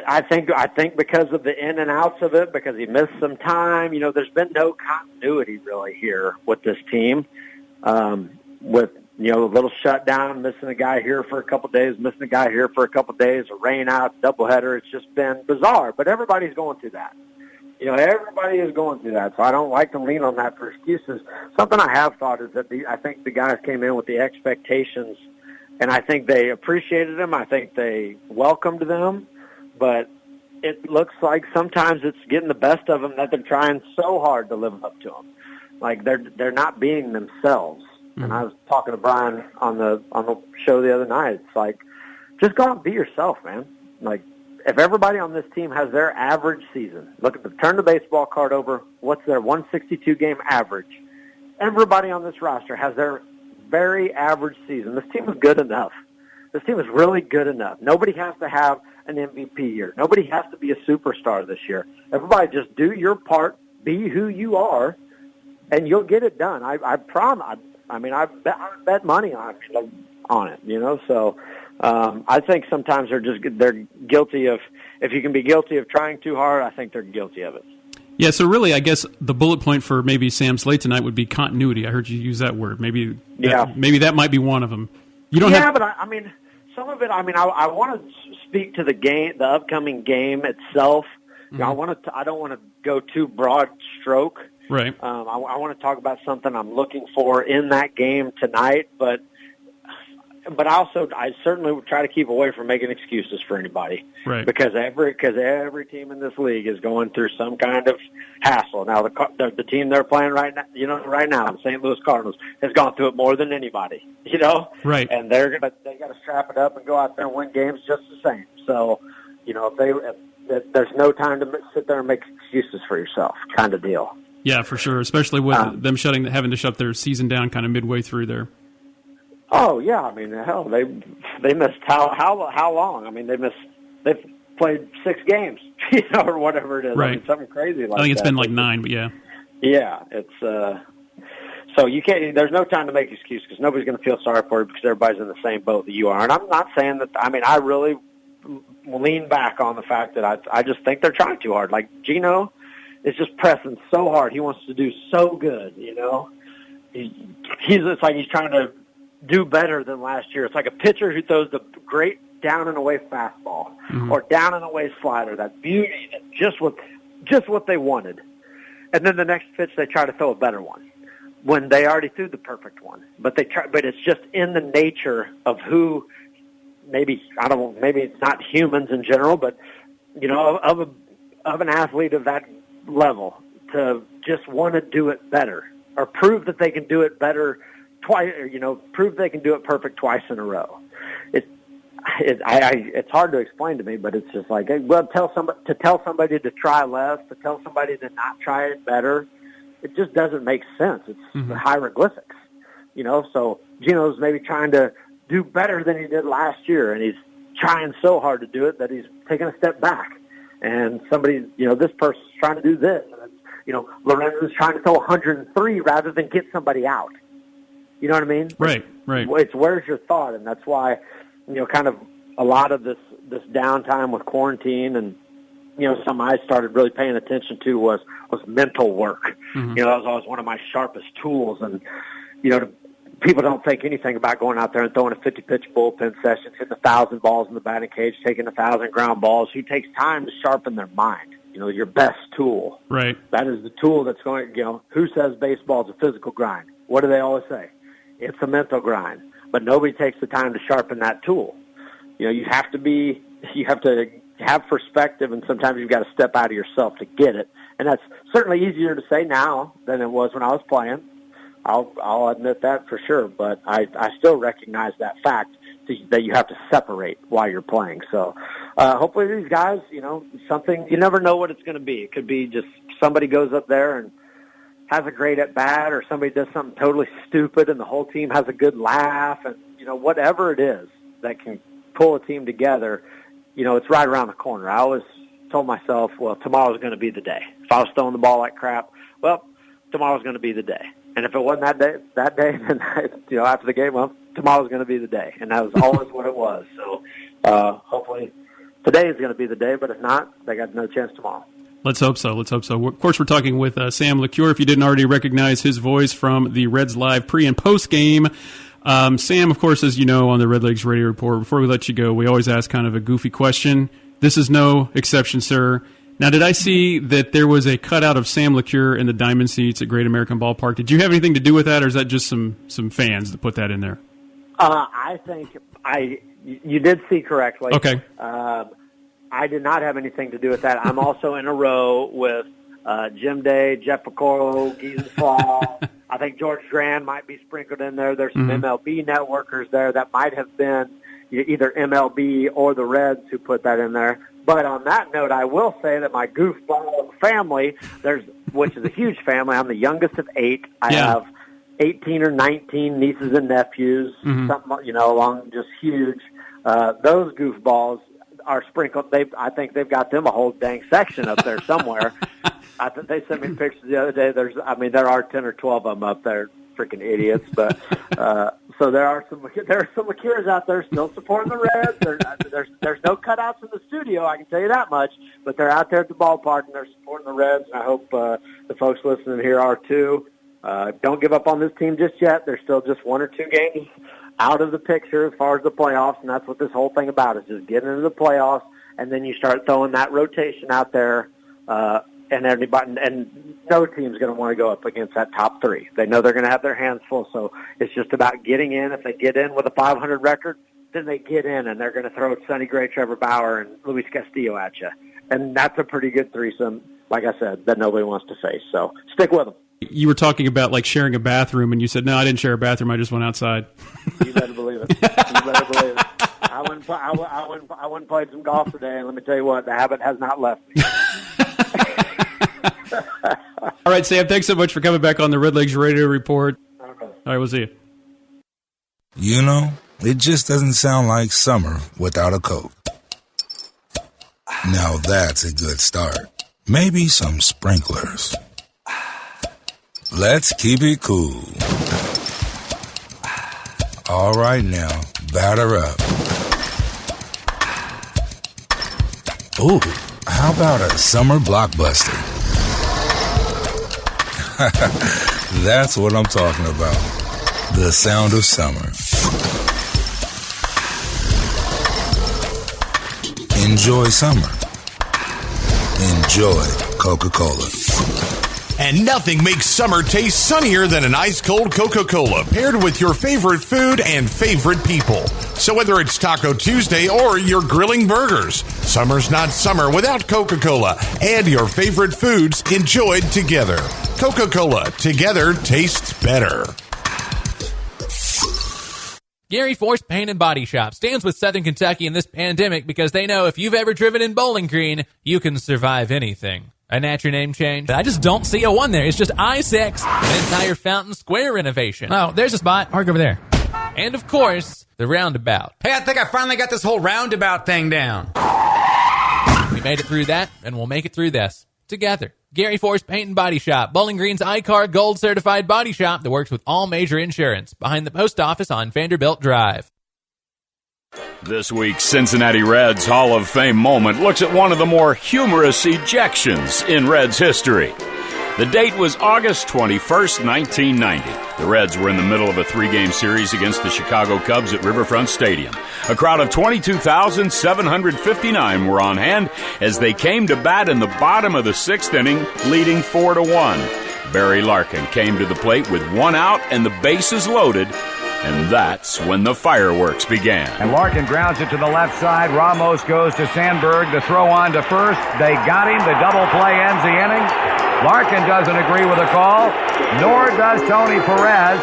I think because of the in and outs of it, because he missed some time, there's been no continuity really here with this team. With, a little shutdown, missing a guy here for a couple of days, missing a guy here for a couple of days, a rain out, doubleheader. It's just been bizarre, but everybody's going through that. Everybody is going through that, so I don't like to lean on that for excuses. Something I have thought is that I think the guys came in with the expectations, and I think they appreciated them. I think they welcomed them. But it looks like sometimes it's getting the best of them that they're trying so hard to live up to them. Like they're not being themselves. Mm-hmm. And I was talking to Brian on the show the other night. It's like, just go out and be yourself, man. Like if everybody on this team has their average season, turn the baseball card over. What's their 162 game average? Everybody on this roster has their very average season. This team is good enough. This team is really good enough. Nobody has to have an MVP year. Nobody has to be a superstar this year. Everybody just do your part, be who you are, and you'll get it done. I promise. I bet money on it, So I think sometimes they're guilty of, if you can be guilty of trying too hard, I think they're guilty of it. Yeah, so really, I guess the bullet point for maybe Sam Slate tonight would be continuity. I heard you use that word. Maybe that might be one of them. Some of it. I want to speak to the upcoming game itself. Mm-hmm. I don't want to go too broad stroke. Right. I want to talk about something I'm looking for in that game tonight, but I certainly would try to keep away from making excuses for anybody. Right. Because every team in this league is going through some kind of hassle. Now the team they're playing right now, the St. Louis Cardinals, has gone through it more than anybody. Right. And they got to strap it up and go out there and win games just the same. So, if there's no time to sit there and make excuses for yourself, kind of deal. Yeah, for sure. Especially with them having to shut their season down kind of midway through there. Oh yeah, hell, they missed how long? They've played 6 games, or whatever it is. Right. Something crazy like that. I think it's been like 9, but yeah. Yeah, it's so you can't. There's no time to make excuses because nobody's going to feel sorry for you because everybody's in the same boat that you are. And I'm not saying that. I really lean back on the fact that I just think they're trying too hard. Like Gino is just pressing so hard. He wants to do so good. It's like he's trying to do better than last year. It's like a pitcher who throws the great down and away fastball or down and away slider, that beauty, just what they wanted. And then the next pitch they try to throw a better one when they already threw the perfect one. But it's just in the nature of who maybe it's not humans in general, but of an athlete of that level to just want to do it better or prove that they can do it better twice, prove they can do it perfect twice in a row. It's hard to explain to me, but it's just like, tell somebody to try less, to tell somebody to not try it better. It just doesn't make sense. It's hieroglyphics, so Gino's maybe trying to do better than he did last year, and he's trying so hard to do it that he's taking a step back. and somebody, this person's trying to do this. And it's, Lorenzo's trying to throw 103 rather than get somebody out. You know what I mean? Right. It's where's your thought, and that's why, kind of a lot of this downtime with quarantine and, something I started really paying attention to was mental work. Mm-hmm. That was always one of my sharpest tools, and, people don't think anything about going out there and throwing a 50-pitch bullpen session, hitting 1,000 balls in the batting cage, taking 1,000 ground balls. Who takes time to sharpen their mind? Your best tool. Right. That is the tool that's going, who says baseball is a physical grind? What do they always say? It's a mental grind. But nobody takes the time to sharpen that tool. You have to have perspective, and sometimes you've got to step out of yourself to get it. And that's certainly easier to say now than it was when I was playing. I'll admit that for sure, but I still recognize that fact that you have to separate while you're playing. So hopefully these guys, something, you never know what it's going to be. It could be just somebody goes up there and has a great at-bat, or somebody does something totally stupid and the whole team has a good laugh, and, whatever it is that can pull a team together, it's right around the corner. I always told myself, well, tomorrow's going to be the day. If I was throwing the ball like crap, well, tomorrow's going to be the day. And if it wasn't that day, then, after the game, well, tomorrow's going to be the day. And that was always what it was. So hopefully today is going to be the day, but if not, they got no chance tomorrow. Let's hope so. Of course, we're talking with Sam LeCure. If you didn't already recognize his voice from the Reds Live pre- and post-game. Sam, of course, as you know, on the Redlegs Radio Report, before we let you go, we always ask kind of a goofy question. This is no exception, sir. Now, did I see that there was a cutout of Sam LeCure in the diamond seats at Great American Ballpark? Did you have anything to do with that, or is that just some fans that put that in there? I think you did see correctly. Okay. I did not have anything to do with that. I'm also in a row with Jim Day, Jeff Picoro, Geezer Fall. I think George Grand might be sprinkled in there. There's some MLB networkers there that might have been either MLB or the Reds who put that in there. But on that note, I will say that my goofball family, which is a huge family. I'm the youngest of 8. I have 18 or 19 nieces and nephews, something, along just huge. Those goofballs are sprinkled. I think they've got them a whole dang section up there somewhere. I think they sent me pictures the other day. There are 10 or 12 of them up there, freaking idiots. But so there are some LeCures out there still supporting the Reds. There's no cutouts in the studio, I can tell you that much. But they're out there at the ballpark and they're supporting the Reds. And I hope the folks listening here are too. Don't give up on this team just yet. There's still just 1 or 2 games out of the picture as far as the playoffs, and that's what this whole thing about is just getting into the playoffs, and then you start throwing that rotation out there, and no team's going to want to go up against that top 3. They know they're going to have their hands full, so it's just about getting in. If they get in with a 500 record, then they get in, and they're going to throw Sonny Gray, Trevor Bauer, and Luis Castillo at you, and that's a pretty good threesome, like I said, that nobody wants to face. So stick with them. You were talking about like sharing a bathroom, and you said, "No, I didn't share a bathroom. I just went outside." You better believe it. I went and played some golf today, and let me tell you what, the habit has not left me. All right, Sam, thanks so much for coming back on the Redlegs Radio Report. All right, we'll see you. It just doesn't sound like summer without a Coke. Now that's a good start. Maybe some sprinklers. Let's keep it cool. All right now, batter up. Ooh, how about a summer blockbuster? That's what I'm talking about. The sound of summer. Enjoy summer. Enjoy Coca-Cola. And nothing makes summer taste sunnier than an ice-cold Coca-Cola paired with your favorite food and favorite people. So whether it's Taco Tuesday or you're grilling burgers, summer's not summer without Coca-Cola and your favorite foods enjoyed together. Coca-Cola, together tastes better. Gary Force Paint and Body Shop stands with Southern Kentucky in this pandemic because they know if you've ever driven in Bowling Green, you can survive anything. And that's your name change? I just don't see a 1 there. It's just I-6, an entire Fountain Square renovation. Oh, there's a spot. Park over there. And, of course, the roundabout. Hey, I think I finally got this whole roundabout thing down. We We made it through that, and we'll make it through this together. Gary Force Paint and Body Shop, Bowling Green's iCar Gold Certified Body Shop that works with all major insurance, behind the post office on Vanderbilt Drive. This week's Cincinnati Reds Hall of Fame moment looks at one of the more humorous ejections in Reds history. The date was August 21st, 1990. The Reds were in the middle of a 3-game series against the Chicago Cubs at Riverfront Stadium. A crowd of 22,759 were on hand as they came to bat in the bottom of the 6th inning, leading 4-1. Barry Larkin came to the plate with 1 out and the bases loaded, and that's when the fireworks began. And Larkin grounds it to the left side. Ramos goes to Sandberg. The throw on to first. They got him. The double play ends the inning. Larkin doesn't agree with the call, nor does Tony Perez,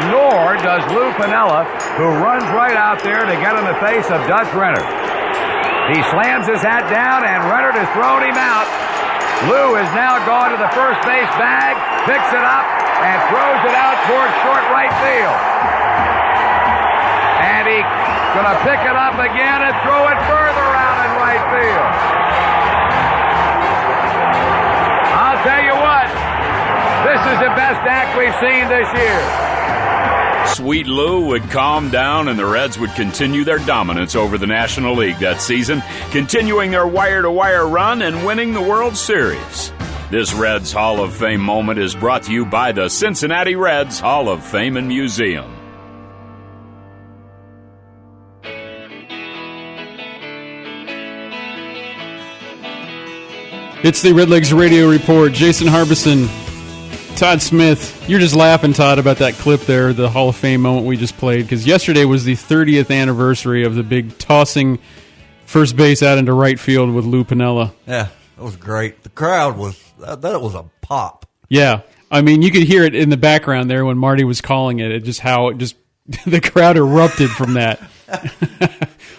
nor does Lou Piniella, who runs right out there to get in the face of Dutch Renner. He slams his hat down, and Renner has thrown him out. Lou has now gone to the first base bag, picks it up, and throws it out towards short right field. And he's going to pick it up again and throw it further out in right field. I'll tell you what, this is the best act we've seen this year. Sweet Lou would calm down and the Reds would continue their dominance over the National League that season, continuing their wire-to-wire run and winning the World Series. This Reds Hall of Fame moment is brought to you by the Cincinnati Reds Hall of Fame and Museum. It's the Redlegs Radio Report. Jason Harbison, Todd Smith. You're just laughing, Todd, about that clip there, the Hall of Fame moment we just played, because yesterday was the 30th anniversary of the big tossing first base out into right field with Lou Piniella. Yeah, that was great. The crowd was, that was a pop. Yeah. I mean, you could hear it in the background there when Marty was calling it. The crowd erupted from that.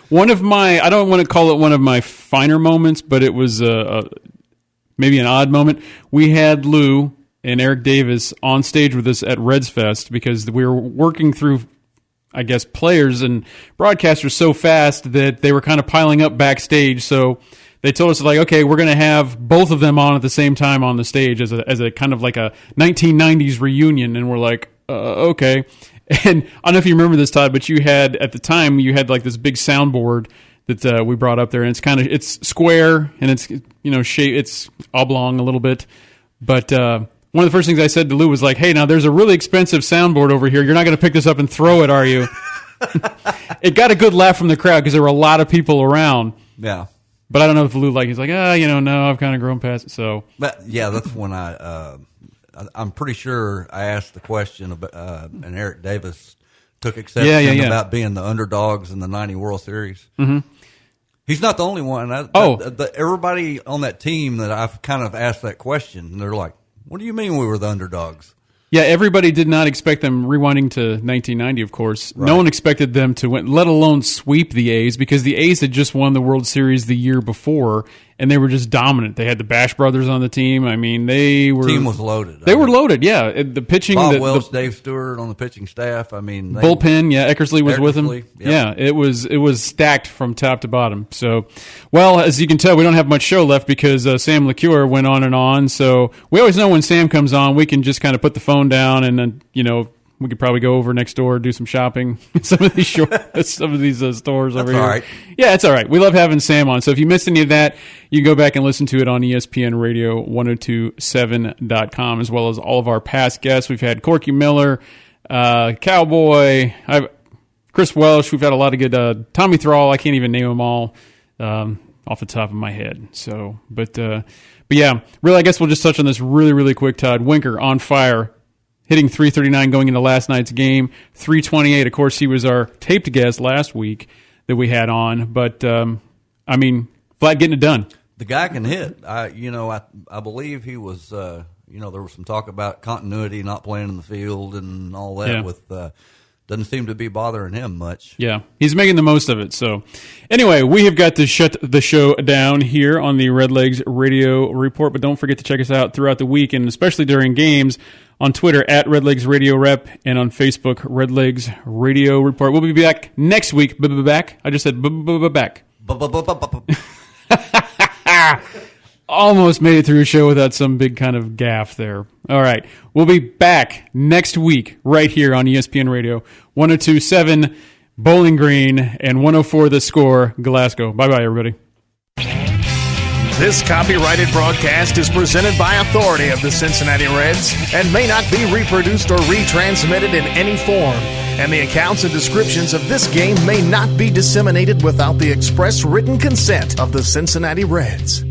One of my, I don't want to call it one of my finer moments, but it was maybe an odd moment. We had Lou and Eric Davis on stage with us at Reds Fest because we were working through, I guess, players and broadcasters so fast that they were kind of piling up backstage. So they told us, like, okay, we're going to have both of them on at the same time on the stage as a kind of like a 1990s reunion. And we're like, okay. And I don't know if you remember this, Todd, but at the time like this big soundboard that we brought up there, and it's square and it's shape, it's oblong a little bit. But one of the first things I said to Lou was like, "Hey, now there's a really expensive soundboard over here. You're not going to pick this up and throw it, are you?" It got a good laugh from the crowd because there were a lot of people around. Yeah. But I don't know if Lou he's like, no, I've kind of grown past it. So, but yeah, that's when I'm pretty sure I asked the question about, and Eric Davis took exception about being the underdogs in the '90 World Series. Mm-hmm. He's not the only one. Everybody on that team that I've kind of asked that question, they're like, "What do you mean we were the underdogs?" Yeah, everybody did not expect them, rewinding to 1990, of course. Right. No one expected them to win, let alone sweep the A's, because the A's had just won the World Series the year before, and they were just dominant. They had the Bash brothers on the team. I mean, the team was loaded. They were loaded, yeah. The pitching, Bob Welch, Dave Stewart on the pitching staff. I mean, bullpen, yeah. Eckersley was with them. Yep. Yeah, it was stacked from top to bottom. So, well, as you can tell, we don't have much show left because Sam LeCure went on and on. So we always know when Sam comes on, we can just kind of put the phone down and then we could probably go over next door, do some shopping. some of these stores over here. All right. Yeah, it's all right. We love having Sam on. So if you missed any of that, you can go back and listen to it on ESPN Radio 1027.com, as well as all of our past guests. We've had Corky Miller, Cowboy, Chris Welsh. We've had a lot of good Tommy Thrall. I can't even name them all off the top of my head. So, but yeah, really, I guess we'll just touch on this really, really quick. Todd Winker on fire, hitting .339 going into last night's game. .328. Of course, he was our taped guest last week that we had on. But I mean, flat getting it done. The guy can hit. I believe he was. There was some talk about continuity, not playing in the field, and all that. Yeah. With doesn't seem to be bothering him much. Yeah, he's making the most of it. So, anyway, we have got to shut the show down here on the Redlegs Radio Report. But don't forget to check us out throughout the week, and especially during games, on Twitter at Redlegs Radio Rep, and on Facebook, Redlegs Radio Report. We'll be back next week. Back. I just said back. Almost made it through a show without some big kind of gaffe there. All right. We'll be back next week right here on ESPN Radio, 102.7 Bowling Green and 104 The Score, Glasgow. Bye-bye, everybody. This copyrighted broadcast is presented by authority of the Cincinnati Reds and may not be reproduced or retransmitted in any form. And the accounts and descriptions of this game may not be disseminated without the express written consent of the Cincinnati Reds.